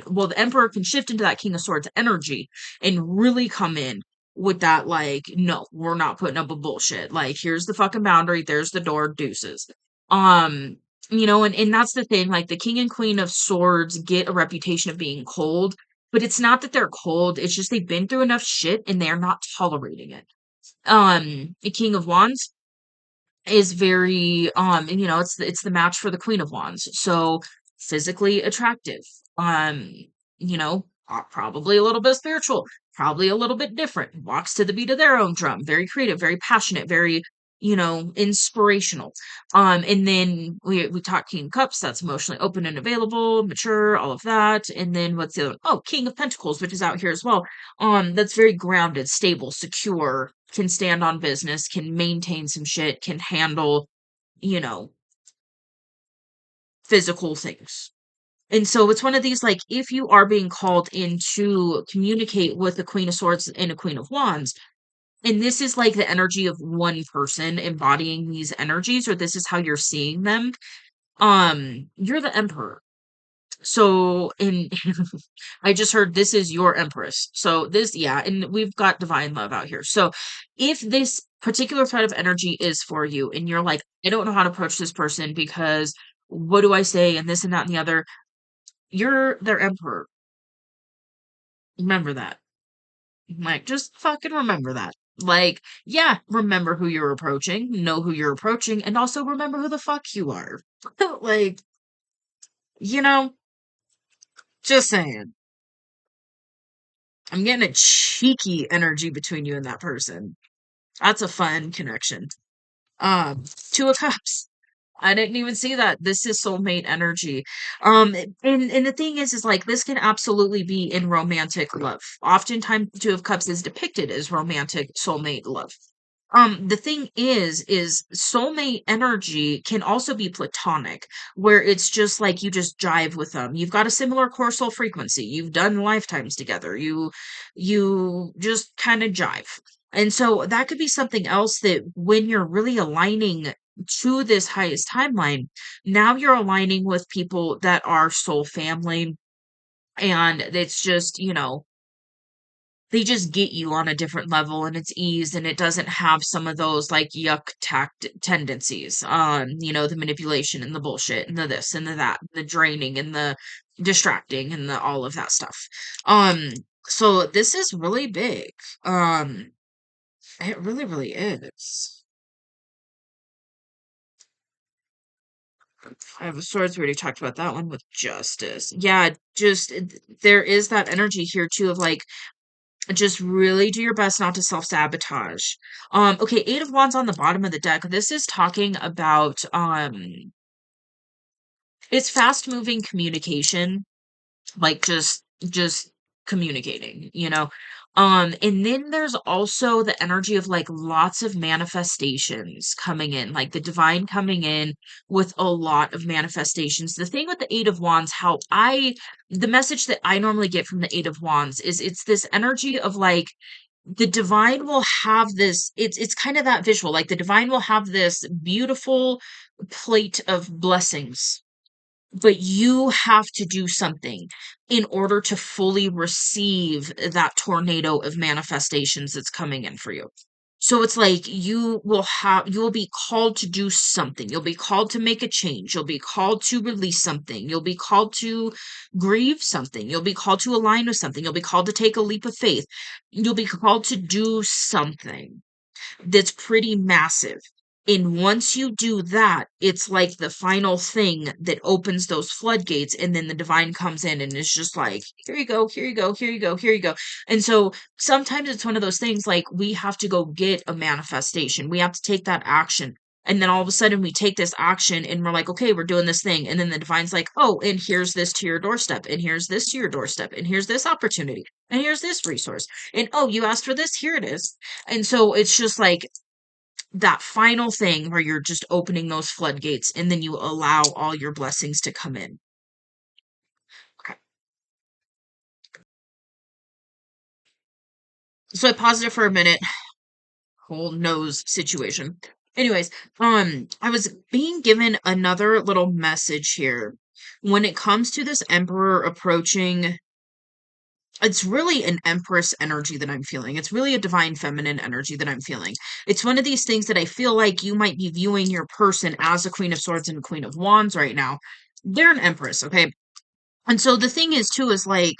well, the emperor can shift into that King of Swords energy and really come in with that, like, no, we're not putting up a bullshit. Like, here's the fucking boundary, there's the door, deuces. Um, and that's the thing, like, the King and Queen of Swords get a reputation of being cold, but it's not that they're cold, it's just they've been through enough shit and they're not tolerating it. The King of Wands is very, and it's the match for the Queen of Wands. So physically attractive. Um, probably a little bit spiritual, probably a little bit different. Walks to the beat of their own drum. Very creative, very passionate, very, inspirational. And then we talk King of Cups, that's emotionally open and available, mature, all of that. And then what's the other one? Oh, King of Pentacles, which is out here as well. That's very grounded, stable, secure, can stand on business, can maintain some shit, can handle, you know, physical things. And so it's one of these, like, if you are being called in to communicate with a Queen of Swords and a Queen of Wands, and this is like the energy of one person embodying these energies, or this is how you're seeing them. You're the emperor. So in I just heard this is your empress. So this, yeah, and we've got divine love out here. So if this particular side of energy is for you and you're like, I don't know how to approach this person because what do I say and this and that and the other, you're their emperor. Remember that. Like, just fucking remember that. Like, yeah, remember who you're approaching, know who you're approaching, and also remember who the fuck you are. Like, you know, just saying. I'm getting a cheeky energy between you and that person. That's a fun connection. Two of Cups. I didn't even see that. This is soulmate energy. And the thing is like this can absolutely be in romantic love. Oftentimes, Two of Cups is depicted as romantic soulmate love. The thing is soulmate energy can also be platonic, where it's just like you just jive with them. You've got a similar core soul frequency. You've done lifetimes together. You just kind of jive. And so that could be something else that when you're really aligning to this highest timeline, now you're aligning with people that are soul family and it's just, they just get you on a different level and it's ease and it doesn't have some of those like yuck tact tendencies. The manipulation and the bullshit and the this and the that, the draining and the distracting and the all of that stuff. Um, so this is really big. Um, it really, really is. I have a swords. We already talked about that one with justice. Yeah, just there is that energy here too of like just really do your best not to self-sabotage. Okay, Eight of Wands on the bottom of the deck. This is talking about it's fast-moving communication, like just communicating, and then there's also the energy of like lots of manifestations coming in, like the divine coming in with a lot of manifestations. The thing with the Eight of Wands, the message that I normally get from the Eight of Wands is it's this energy of like the divine will have this, it's kind of that visual, like the divine will have this beautiful plate of blessings, but you have to do something in order to fully receive that tornado of manifestations that's coming in for you. So it's like you will be called to do something. You'll be called to make a change. You'll be called to release something. You'll be called to grieve something. You'll be called to align with something. You'll be called to take a leap of faith. You'll be called to do something that's pretty massive. And once you do that, it's like the final thing that opens those floodgates, and then the divine comes in and it's just like, here you go, here you go, here you go, here you go. And so sometimes it's one of those things like we have to go get a manifestation, we have to take that action. And then all of a sudden we take this action and we're like, okay, we're doing this thing. And then the divine's like, oh, and here's this to your doorstep, and here's this to your doorstep, and here's this opportunity, and here's this resource. And oh, you asked for this, here it is. And so it's just like that final thing where you're just opening those floodgates and then you allow all your blessings to come in. Okay. So I paused it for a minute. Whole nose situation. Anyways, I was being given another little message here. When it comes to this emperor approaching, it's really an empress energy that I'm feeling. It's really a divine feminine energy that I'm feeling. It's one of these things that I feel like you might be viewing your person as a queen of swords and a queen of wands right now. They're an empress, okay? And so the thing is too is like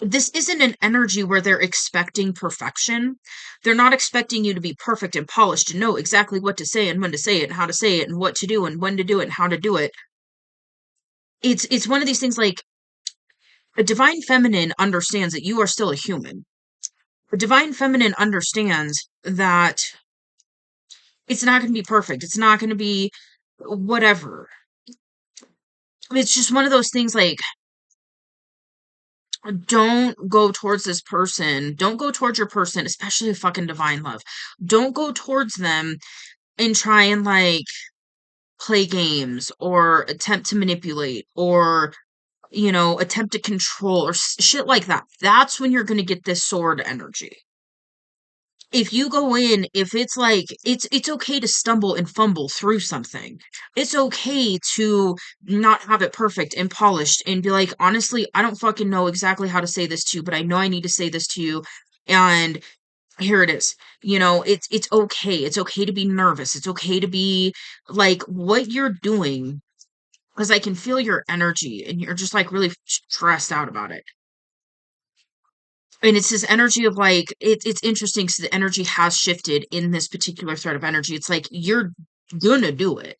this isn't an energy where they're expecting perfection. They're not expecting you to be perfect and polished and know exactly what to say and when to say it and how to say it and what to do and when to do it and how to do it. It's one of these things like a divine feminine understands that you are still a human. The divine feminine understands that it's not going to be perfect. It's not going to be whatever. It's just one of those things like, don't go towards this person. Don't go towards your person, especially a fucking divine love. Don't go towards them and try and like play games or attempt to manipulate or attempt to control or shit like that. That's when you're going to get this sword energy. If you go in, if it's like it's okay to stumble and fumble through something. It's okay to not have it perfect and polished and be like, honestly, I don't fucking know exactly how to say this to you, but I know I need to say this to you. And here it is. It's okay. It's okay to be nervous. It's okay to be like what you're doing because I can feel your energy and you're just like really stressed out about it. And it's this energy of like it's interesting because the energy has shifted in this particular thread of energy. It's like you're gonna do it.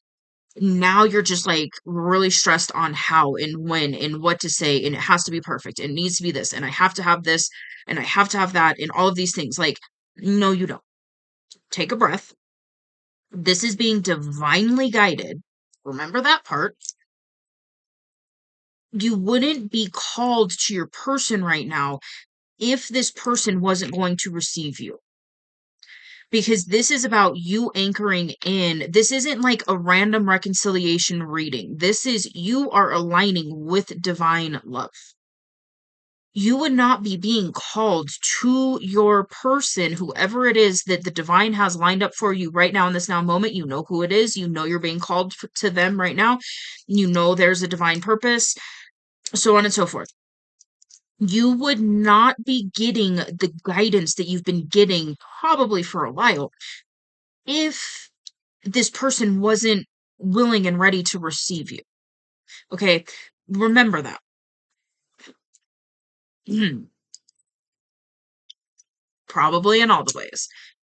Now you're just like really stressed on how and when and what to say, and it has to be perfect. It needs to be this, and I have to have this, and I have to have that, and all of these things. Like, no, you don't. Take a breath. This is being divinely guided. Remember that part. You wouldn't be called to your person right now if this person wasn't going to receive you. Because this is about you anchoring in. This isn't like a random reconciliation reading. This is you are aligning with divine love. You would not be being called to your person, whoever it is that the divine has lined up for you right now in this now moment. You know who it is. You know you're being called to them right now. You know there's a divine purpose, so on and so forth. You would not be getting the guidance that you've been getting probably for a while if this person wasn't willing and ready to receive you. Okay, remember that. Probably in all the ways.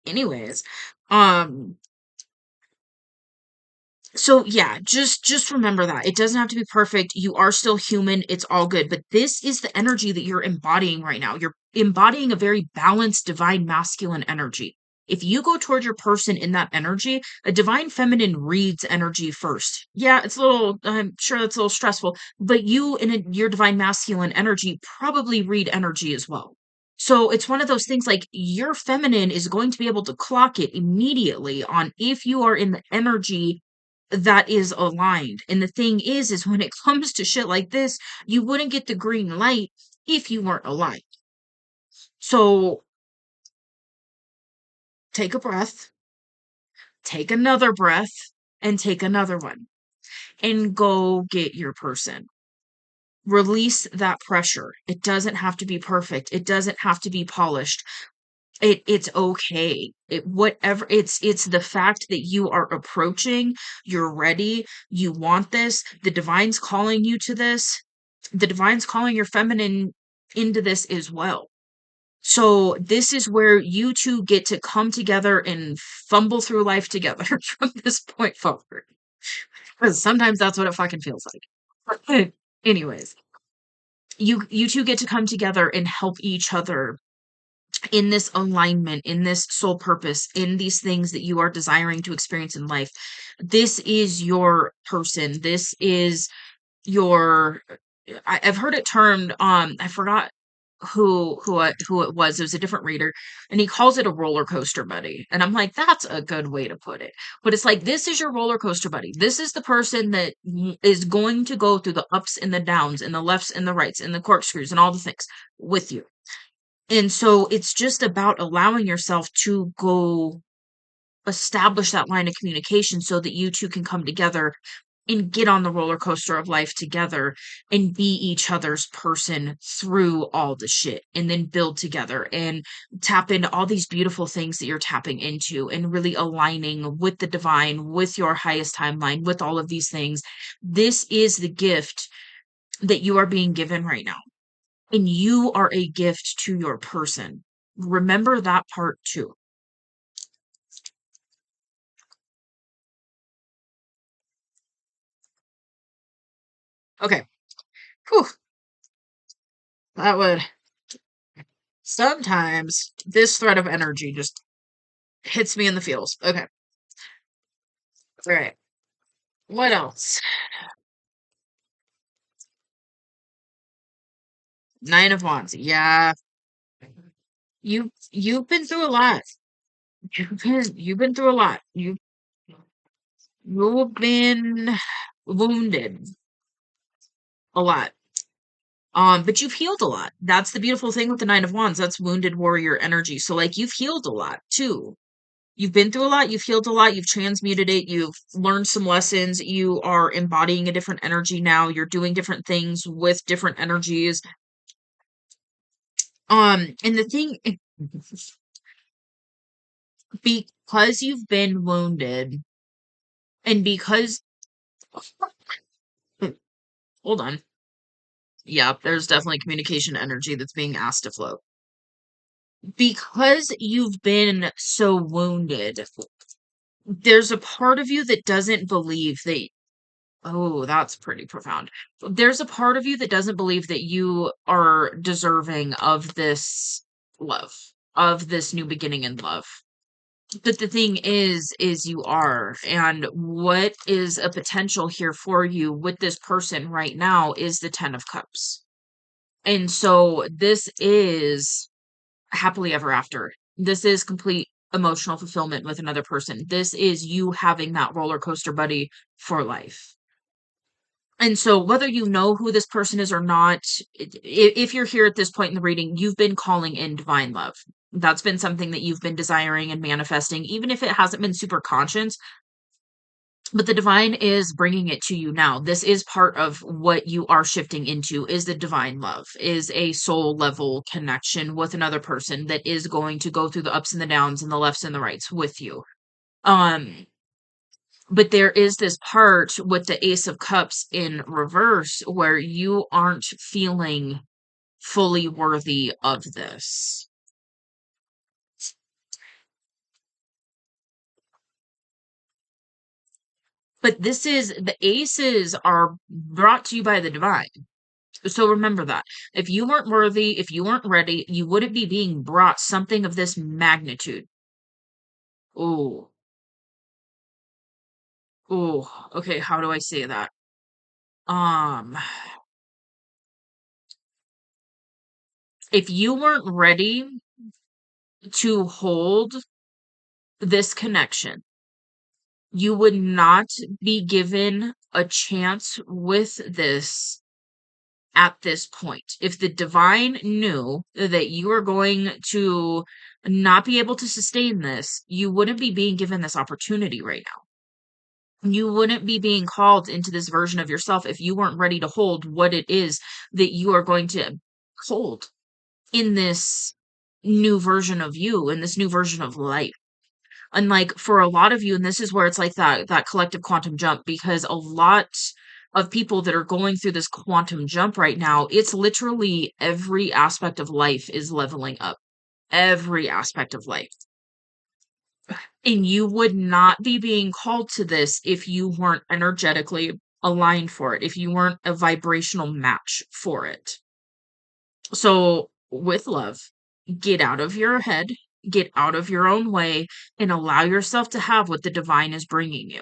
Anyways, um, so yeah, just remember that. It doesn't have to be perfect. You are still human. It's all good. But this is the energy that you're embodying right now. You're embodying a very balanced divine masculine energy. If you go toward your person in that energy, a divine feminine reads energy first. Yeah, it's a little, I'm sure that's a little stressful, but you in your divine masculine energy probably read energy as well. So it's one of those things like your feminine is going to be able to clock it immediately on if you are in the energy that is aligned. And the thing is when it comes to shit like this, you wouldn't get the green light if you weren't aligned. So take a breath, take another breath, and take another one, and go get your person. Release that pressure. It doesn't have to be perfect. It doesn't have to be polished. It's okay. It's the fact that you are approaching, you're ready, you want this, the divine's calling you to this, the divine's calling your feminine into this as well. So this is where you two get to come together and fumble through life together from this point forward. Because sometimes that's what it fucking feels like. Anyways, you two get to come together and help each other in this alignment, in this soul purpose, in these things that you are desiring to experience in life. This is your person. This is your I've heard it termed I forgot who it was. It was a different reader, and he calls it a roller coaster buddy. And I'm like, that's a good way to put it. But it's like this is your roller coaster buddy. This is the person that is going to go through the ups and the downs and the lefts and the rights and the corkscrews and all the things with you. And so it's just about allowing yourself to go establish that line of communication so that you two can come together and get on the roller coaster of life together and be each other's person through all the shit and then build together and tap into all these beautiful things that you're tapping into and really aligning with the divine, with your highest timeline, with all of these things. This is the gift that you are being given right now. And you are a gift to your person. Remember that part too. Okay. Whew. That would sometimes this thread of energy just hits me in the feels. Okay. All right. What else? Nine of Wands. Yeah. You've been through a lot. You've been through a lot. You've been wounded a lot. But you've healed a lot. That's the beautiful thing with the Nine of Wands. That's wounded warrior energy. So like you've healed a lot too. You've been through a lot, you've healed a lot, you've transmuted it, you've learned some lessons, you are embodying a different energy now, you're doing different things with different energies. And the thing because you've been wounded and because hold on. Yeah, there's definitely communication energy that's being asked to flow. Because you've been so wounded, there's a part of you that doesn't believe that. Oh, that's pretty profound. There's a part of you that doesn't believe that you are deserving of this love, of this new beginning in love. But the thing is you are. And what is a potential here for you with this person right now is the Ten of Cups. And so this is happily ever after. This is complete emotional fulfillment with another person. This is you having that roller coaster buddy for life. And so, whether you know who this person is or not, if you're here at this point in the reading, you've been calling in divine love. That's been something that you've been desiring and manifesting, even if it hasn't been super conscious. But the divine is bringing it to you now. This is part of what you are shifting into is the divine love, is a soul level connection with another person that is going to go through the ups and the downs and the lefts and the rights with you. Um, but there is this part with the Ace of Cups in reverse where you aren't feeling fully worthy of this. But this is the aces are brought to you by the divine. So remember that. If you weren't worthy, if you weren't ready, you wouldn't be being brought something of this magnitude. Oh, oh, okay, how do I say that? Um, if you weren't ready to hold this connection, you would not be given a chance with this at this point. If the divine knew that you are going to not be able to sustain this, you wouldn't be being given this opportunity right now. You wouldn't be being called into this version of yourself if you weren't ready to hold what it is that you are going to hold in this new version of you, in this new version of life. And like for a lot of you, and this is where it's like that collective quantum jump, because a lot of people that are going through this quantum jump right now, it's literally every aspect of life is leveling up. Every aspect of life. And you would not be being called to this if you weren't energetically aligned for it, if you weren't a vibrational match for it. So, with love, get out of your head, get out of your own way, and allow yourself to have what the divine is bringing you.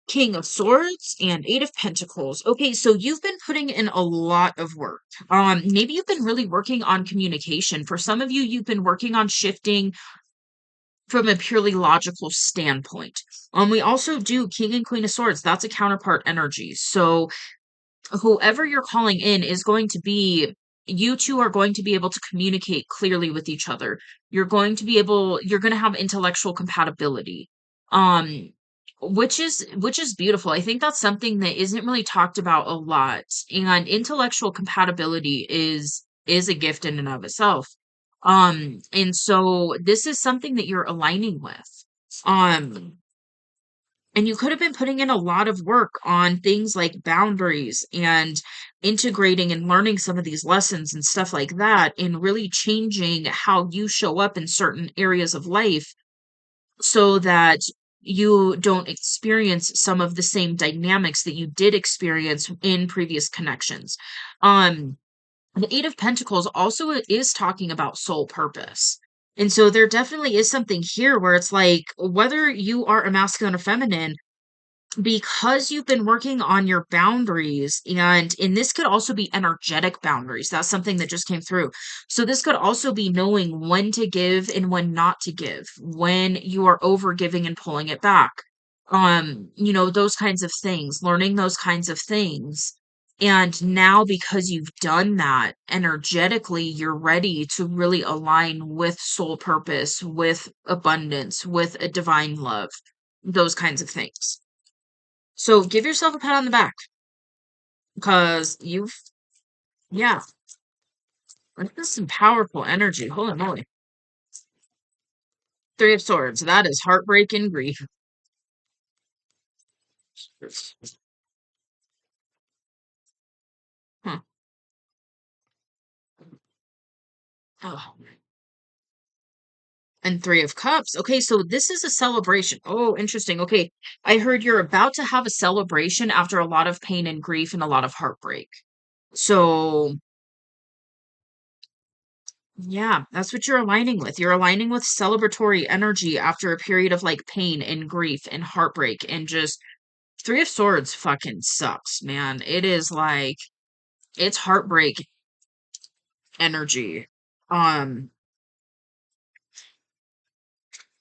King of Swords and Eight of Pentacles. Okay, so you've been putting in a lot of work. Maybe you've been really working on communication. For some of you, you've been working on shifting from a purely logical standpoint. We also do King and Queen of Swords. That's a counterpart energy. So whoever you're calling in is going to be you two are going to be able to communicate clearly with each other. You're going to have intellectual compatibility. Um which is beautiful. I think that's something that isn't really talked about a lot. And intellectual compatibility is a gift in and of itself. And so this is something that you're aligning with. Um and you could have been putting in a lot of work on things like boundaries and integrating and learning some of these lessons and stuff like that, and really changing how you show up in certain areas of life so that you don't experience some of the same dynamics that you did experience in previous connections. Um, the Eight of Pentacles also is talking about soul purpose. And so there definitely is something here where it's like, whether you are a masculine or feminine, because you've been working on your boundaries, and this could also be energetic boundaries. That's something that just came through. So this could also be knowing when to give and when not to give, when you are over giving and pulling it back. those kinds of things, learning those kinds of things. And now, because you've done that energetically, you're ready to really align with soul purpose, with abundance, with a divine love, those kinds of things. So give yourself a pat on the back because yeah, this is some powerful energy. Holy moly. Three of Swords. That is heartbreak and grief. Huh. Oh. And Three of Cups. Okay, so this is a celebration. Oh, interesting. Okay, I heard you're about to have a celebration after a lot of pain and grief and a lot of heartbreak. So, yeah, that's what you're aligning with. You're aligning with celebratory energy after a period of like pain and grief and heartbreak and just Three of Swords fucking sucks, man. It is like it's heartbreak energy. Um,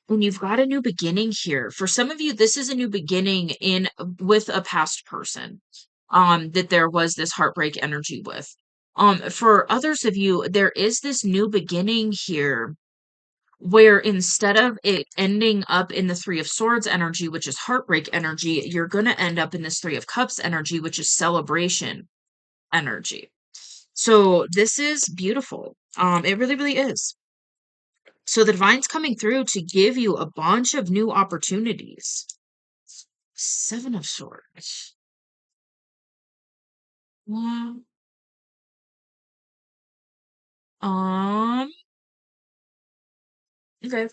and you've got a new beginning here. For some of you, this is a new beginning in with a past person. That there was this heartbreak energy with. For others of you, there is this new beginning here where instead of it ending up in the Three of Swords energy, which is heartbreak energy, you're going to end up in this Three of Cups energy, which is celebration energy. So this is beautiful. It really, really is. So the divine's coming through to give you a bunch of new opportunities. Seven of Swords. Well, um, okay.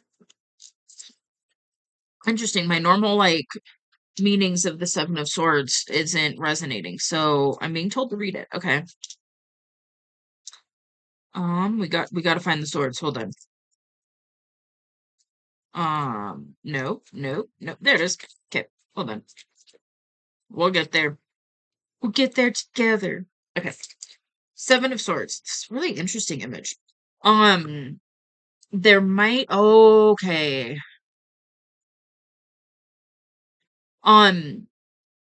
Interesting. My normal like meanings of the Seven of Swords isn't resonating, so I'm being told to read it. Okay. We got to find the swords. Hold on. Nope, nope, nope. There it is. Okay, hold on. We'll get there. We'll get there together. Okay. Seven of Swords. It's a really interesting image. Um, there might. Okay. Um.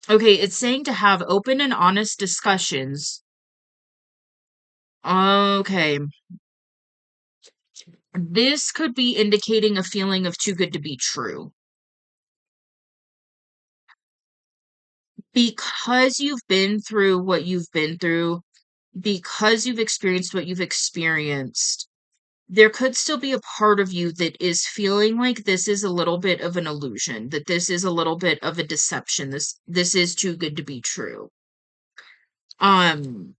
Okay. It's saying to have open and honest discussions. Okay. This could be indicating a feeling of too good to be true. Because you've been through what you've been through, because you've experienced what you've experienced, there could still be a part of you that is feeling like this is a little bit of an illusion, that this is a little bit of a deception. This is too good to be true. Um,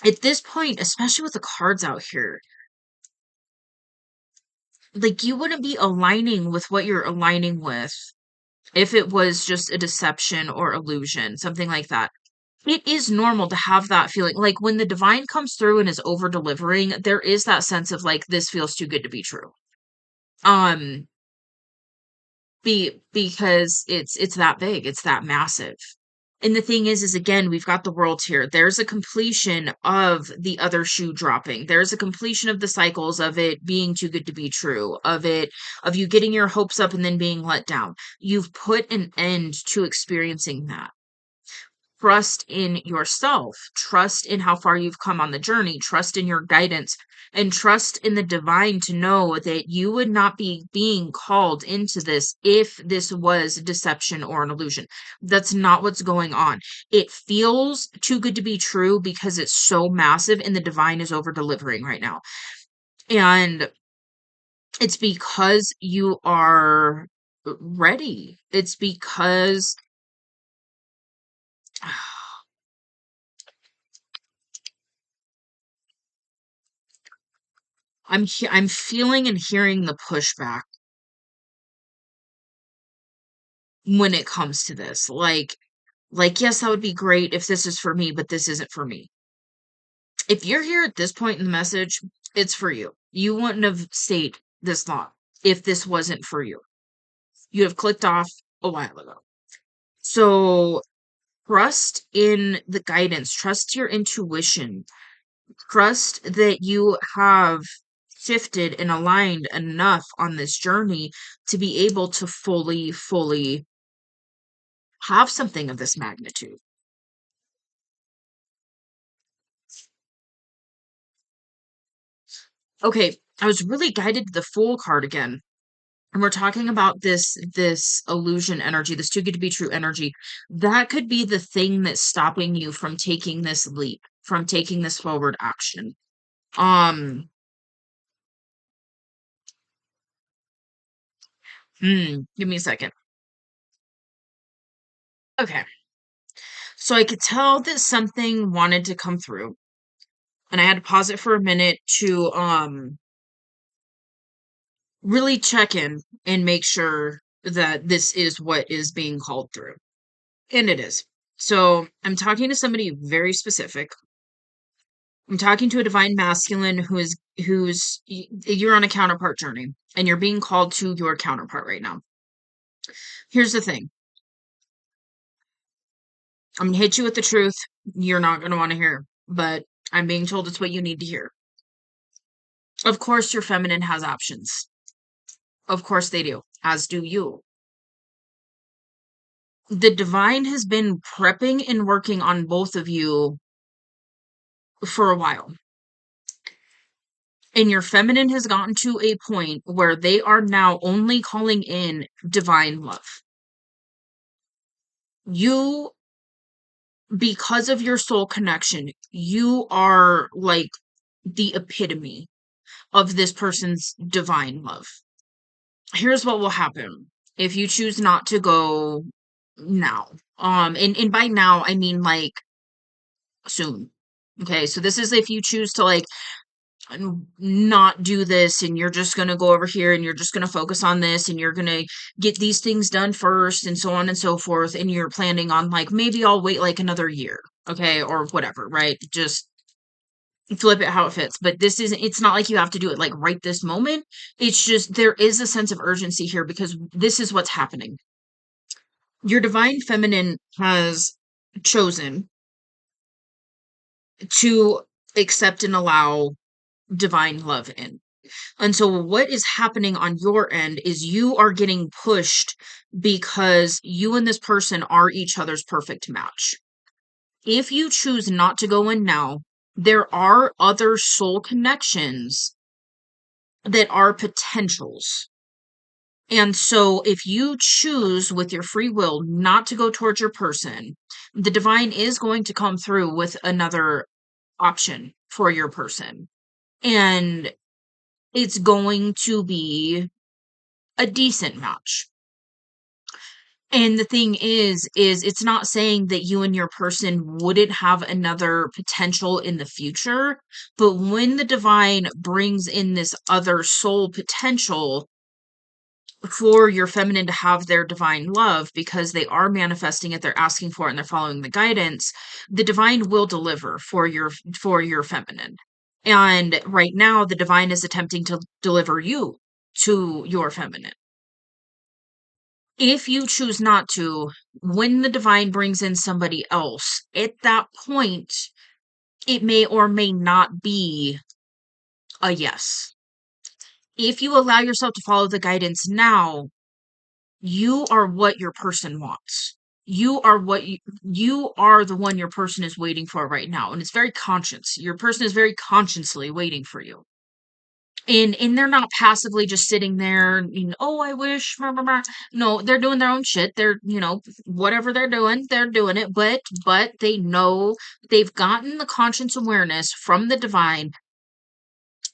at this point, especially with the cards out here, like you wouldn't be aligning with what you're aligning with if it was just a deception or illusion, something like that. It is normal to have that feeling. Like when the divine comes through and is over delivering, there is that sense of like this feels too good to be true. Um because it's that big, it's that massive. And the thing is again, we've got the world here. There's a completion of the other shoe dropping. There's a completion of the cycles of it being too good to be true, of you getting your hopes up and then being let down. You've put an end to experiencing that. Trust in yourself, trust in how far you've come on the journey, trust in your guidance, and trust in the divine to know that you would not be being called into this if this was deception or an illusion. That's not what's going on. It feels too good to be true because it's so massive and the divine is over delivering right now. And it's because you are ready. It's because I'm feeling and hearing the pushback when it comes to this. Like yes, that would be great if this is for me, but this isn't for me. If you're here at this point in the message, it's for you. You wouldn't have stayed this long if this wasn't for you. You'd have clicked off a while ago. So trust in the guidance, trust your intuition. Trust that you have shifted and aligned enough on this journey to be able to fully have something of this magnitude. Okay, I was really guided to the Fool card again. And we're talking about this illusion energy, this too good to be true energy. That could be the thing that's stopping you from taking this leap, from taking this forward action. Um, Give me a second. Okay. So I could tell that something wanted to come through, and I had to pause it for a minute to really check in and make sure that this is what is being called through. And it is. So I'm talking to somebody very specific. I'm talking to a divine masculine you're on a counterpart journey and you're being called to your counterpart right now. Here's the thing. I'm gonna hit you with the truth. You're not gonna want to hear, but I'm being told it's what you need to hear. Of course, your feminine has options. Of course they do, as do you. The divine has been prepping and working on both of you for a while. And your feminine has gotten to a point where they are now only calling in divine love. You, because of your soul connection, you are like the epitome of this person's divine love. Here's what will happen if you choose not to go now. And by now I mean like soon. Okay, so this is if you choose to like not do this and you're just going to go over here and you're just going to focus on this and you're going to get these things done first and so on and so forth, and you're planning on like maybe I'll wait like another year, okay, or whatever, right? Just flip it how it fits. But this isn't, it's not like you have to do it like right this moment. It's just there is a sense of urgency here because this is what's happening. Your divine feminine has chosen to accept and allow divine love in. And so what is happening on your end is you are getting pushed because you and this person are each other's perfect match. If you choose not to go in now, there are other soul connections that are potentials. And so if you choose with your free will not to go towards your person, the divine is going to come through with another option for your person. And it's going to be a decent match. And the thing is it's not saying that you and your person wouldn't have another potential in the future, but when the divine brings in this other soul potential for your feminine to have their divine love because they are manifesting it, they're asking for it, and they're following the guidance, the divine will deliver for your feminine. And right now the divine is attempting to deliver you to your feminine. If you choose not to, when the divine brings in somebody else, at that point, it may or may not be a yes. If you allow yourself to follow the guidance now, you are what your person wants. You are the one your person is waiting for right now. And it's very conscious. Your person is very consciously waiting for you. And they're not passively just sitting there, oh, I wish, blah, blah, blah. No, they're doing their own shit. They're, whatever they're doing it. But they know they've gotten the conscious awareness from the divine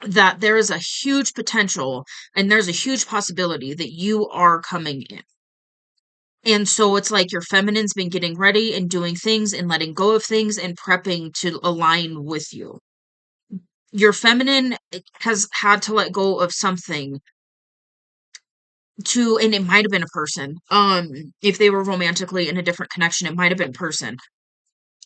that there is a huge potential and there's a huge possibility that you are coming in. And so it's like your feminine's been getting ready and doing things and letting go of things and prepping to align with you. Your feminine has had to let go of something to, and it might have been a person. If they were romantically in a different connection, it might have been a person.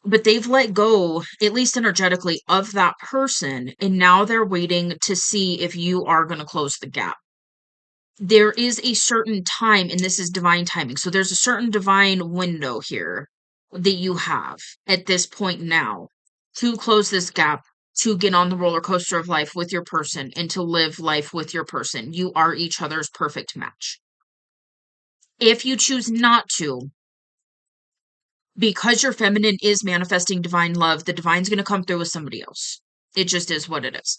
But they've let go, at least energetically, of that person, and now they're waiting to see if you are going to close the gap. There is a certain time, and this is divine timing. So there's a certain divine window here that you have at this point now to close this gap to get on the roller coaster of life with your person and to live life with your person. You are each other's perfect match. If you choose not to, because your feminine is manifesting divine love, the divine's going to come through with somebody else. It just is what it is.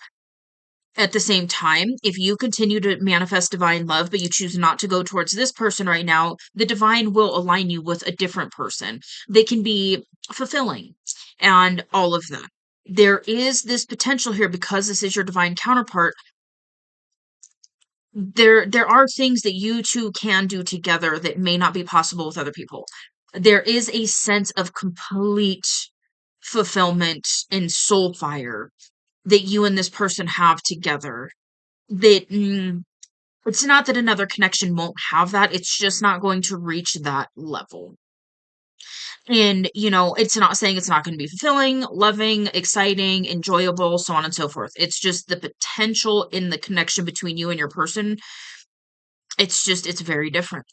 At the same time, if you continue to manifest divine love, but you choose not to go towards this person right now, the divine will align you with a different person. They can be fulfilling and all of that. There is this potential here because this is your divine counterpart. There are things that you two can do together that may not be possible with other people. There is a sense of complete fulfillment and soul fire that you and this person have together that it's not that another connection won't have that, it's just not going to reach that level. And, it's not saying it's not going to be fulfilling, loving, exciting, enjoyable, so on and so forth. It's just the potential in the connection between you and your person. It's very different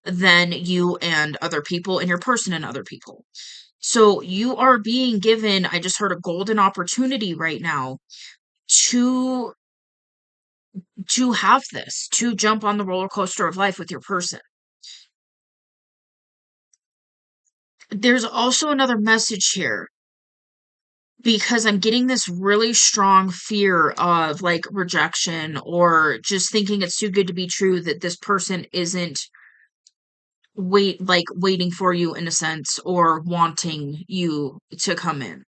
than you and other people and your person and other people. So you are being given, I just heard, a golden opportunity right now to have this, to jump on the roller coaster of life with your person. There's also another message here because I'm getting this really strong fear of like rejection or just thinking it's too good to be true that this person isn't waiting for you in a sense or wanting you to come in.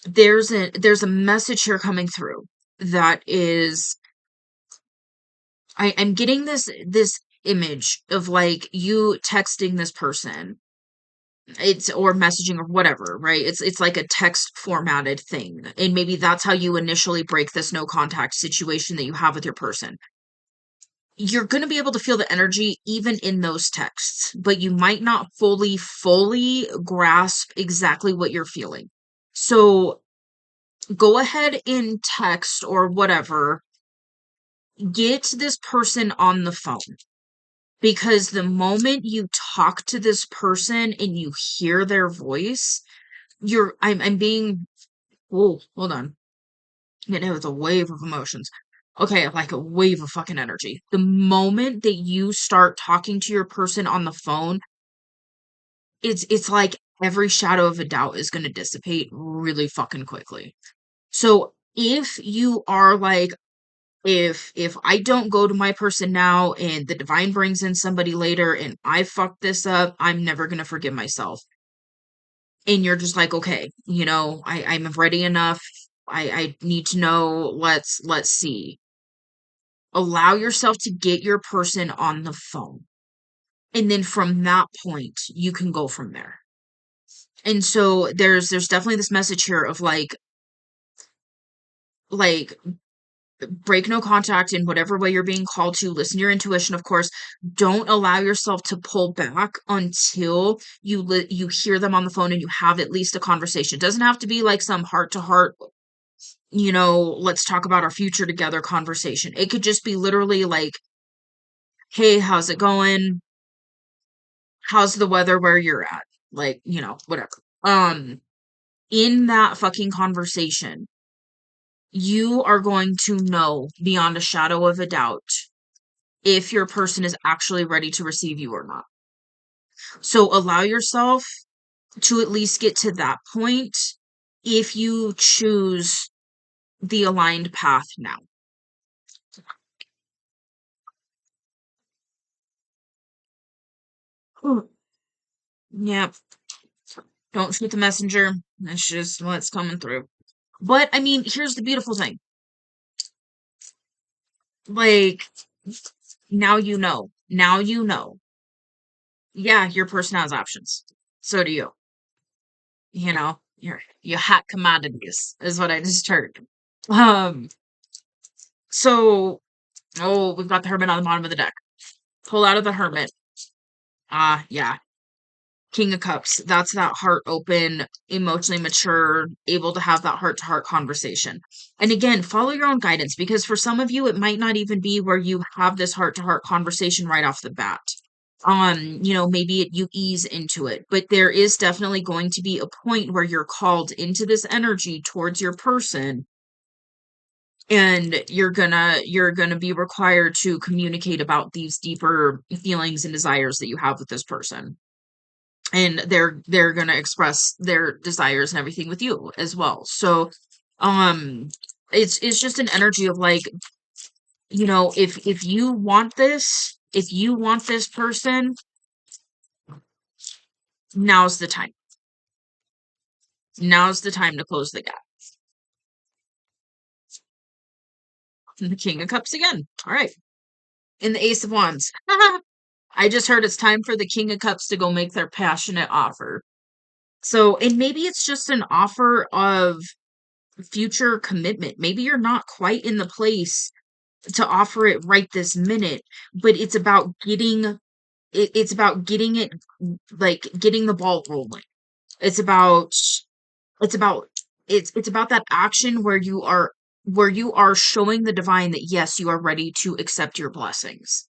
There's a message here coming through that is I'm getting this image of like you texting this person, it's or messaging or whatever, right? It's like a text formatted thing, and maybe that's how you initially break this no contact situation that you have with your person. You're going to be able to feel the energy even in those texts, but you might not fully grasp exactly what you're feeling. So go ahead in text or whatever, get this person on the phone. Because the moment you talk to this person and you hear their voice, I'm being, whoa, hold on. Getting hit with a wave of emotions. Okay, like a wave of fucking energy. The moment that you start talking to your person on the phone, it's like every shadow of a doubt is going to dissipate really fucking quickly. So if you are like, if I don't go to my person now and the divine brings in somebody later and I fuck this up, I'm never gonna forgive myself. And you're just like, okay, I'm ready enough. I need to know. Let's see. Allow yourself to get your person on the phone. And then from that point, you can go from there. And so there's definitely this message here of like break no contact in whatever way you're being called to. Listen to your intuition, of course. Don't allow yourself to pull back until you hear them on the phone and you have at least a conversation. It doesn't have to be like some heart to heart, let's talk about our future together conversation. It could just be literally like, hey, how's it going? How's the weather where you're at? Like, whatever. In that fucking conversation, you are going to know beyond a shadow of a doubt if your person is actually ready to receive you or not. So allow yourself to at least get to that point if you choose the aligned path now. Yep. Don't shoot the messenger. That's just what's coming through. But I mean, here's the beautiful thing. Like, now you know. Now you know. Yeah, your person has options. So do you. You hot commodities is what I just heard. Um, so we've got the hermit on the bottom of the deck. Pull out of the hermit. Yeah. King of Cups. That's that heart open, emotionally mature, able to have that heart to heart conversation. And again, follow your own guidance because for some of you, it might not even be where you have this heart to heart conversation right off the bat. maybe you ease into it, but there is definitely going to be a point where you're called into this energy towards your person, and you're gonna be required to communicate about these deeper feelings and desires that you have with this person, and they're gonna express their desires and everything with you as well. So um it's just an energy of like, if you want this person, now's the time. Now's the time to close the gap. And the King of Cups again. All right. And the Ace of Wands. I just heard it's time for the King of Cups to go make their passionate offer. So, and maybe it's just an offer of future commitment. Maybe you're not quite in the place to offer it right this minute, but it's about getting it, like getting the ball rolling. It's about it's about it's about that action where you are showing the divine that yes, you are ready to accept your blessings.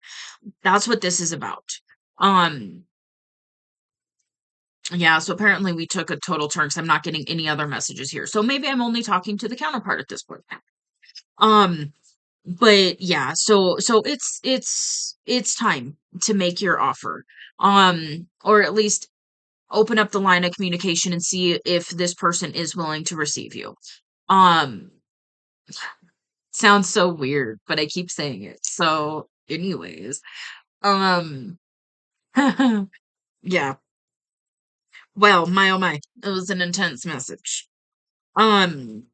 That's what this is about. Um yeah, so apparently we took a total turn because I'm not getting any other messages here. So maybe I'm only talking to the counterpart at this point. Um but yeah, so it's time to make your offer. Or at least open up the line of communication and see if this person is willing to receive you. Um Sounds so weird, but I keep saying it. So, anyways, um, yeah. Well, my oh my, it was an intense message. Um,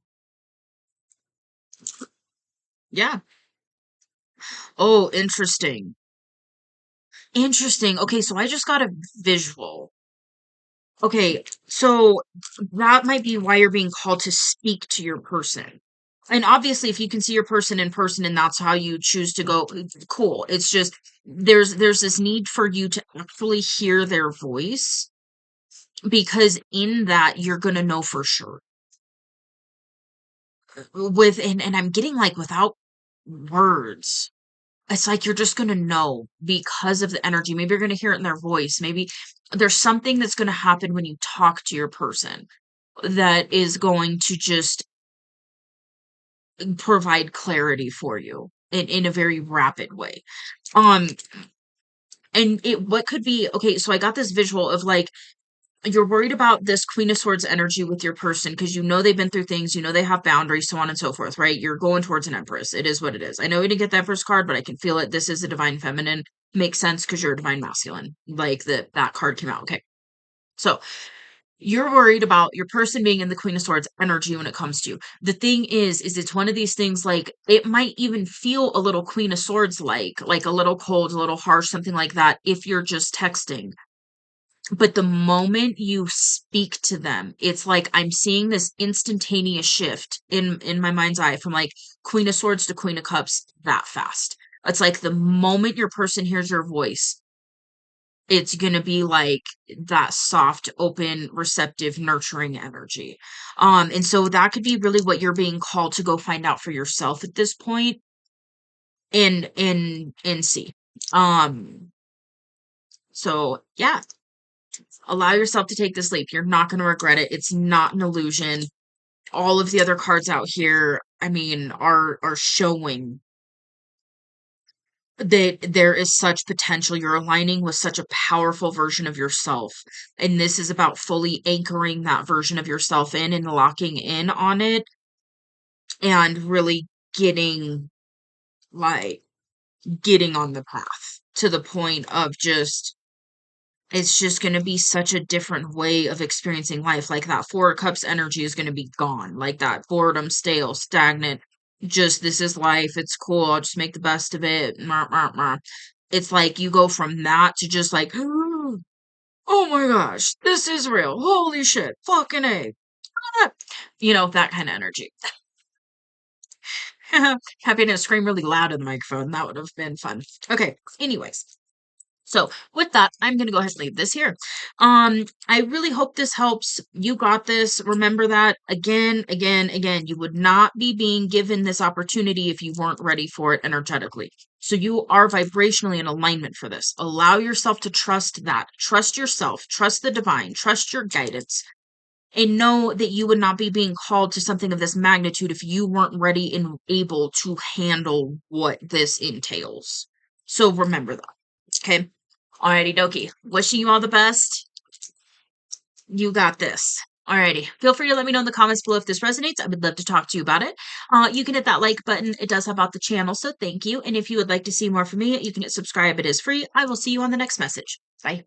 yeah. Oh, interesting. Interesting. Okay, so I just got a visual. Okay, so that might be why you're being called to speak to your person. And obviously, if you can see your person in person and that's how you choose to go, cool. It's just there's this need for you to actually hear their voice, because in that you're gonna know for sure. With and I'm getting like without words. It's like you're just gonna know because of the energy. Maybe you're gonna hear it in their voice. Maybe there's something that's gonna happen when you talk to your person that is going to just provide clarity for you in a very rapid way. Um, and it what could be okay, so I got this visual of like you're worried about this Queen of Swords energy with your person because you know they've been through things, you know they have boundaries, so on and so forth, right? You're going towards an Empress. It is what it is. I know you didn't get the Empress card, but I can feel it. This is a divine feminine. Makes sense because you're a divine masculine. Like that card came out. Okay. So you're worried about your person being in the Queen of Swords energy when it comes to you. The thing is it's one of these things like it might even feel a little Queen of Swords like a little cold, a little harsh, something like that if you're just texting. But the moment you speak to them, it's like I'm seeing this instantaneous shift in my mind's eye from like Queen of Swords to Queen of Cups that fast. It's like the moment your person hears your voice, it's gonna be like that soft, open, receptive, nurturing energy. And so that could be really what you're being called to go find out for yourself at this point and see. Um, so yeah, allow yourself to take this leap. You're not gonna regret it. It's not an illusion. All of the other cards out here, I mean, are showing that there is such potential. You're aligning with such a powerful version of yourself. And this is about fully anchoring that version of yourself in and locking in on it and really getting like getting on the path to the point of just it's just going to be such a different way of experiencing life. Like that Four of Cups energy is going to be gone. Like that boredom, stale, stagnant. Just this is life. It's cool. I'll just make the best of it. Meh, meh, meh. It's like you go from that to just like, oh my gosh, this is real. Holy shit. Fucking A. Ah. That kind of energy. Happy to scream really loud in the microphone. That would have been fun. Okay. Anyways. So with that, I'm going to go ahead and leave this here. I really hope this helps. You got this. Remember that again, again, again, you would not be being given this opportunity if you weren't ready for it energetically. So you are vibrationally in alignment for this. Allow yourself to trust that. Trust yourself, trust the divine, trust your guidance, and know that you would not be being called to something of this magnitude if you weren't ready and able to handle what this entails. So remember that. Okay. Alrighty dokie. Wishing you all the best. You got this. Alrighty. Feel free to let me know in the comments below if this resonates. I would love to talk to you about it. You can hit that like button. It does help out the channel, so thank you. And if you would like to see more from me, you can hit subscribe. It is free. I will see you on the next message. Bye.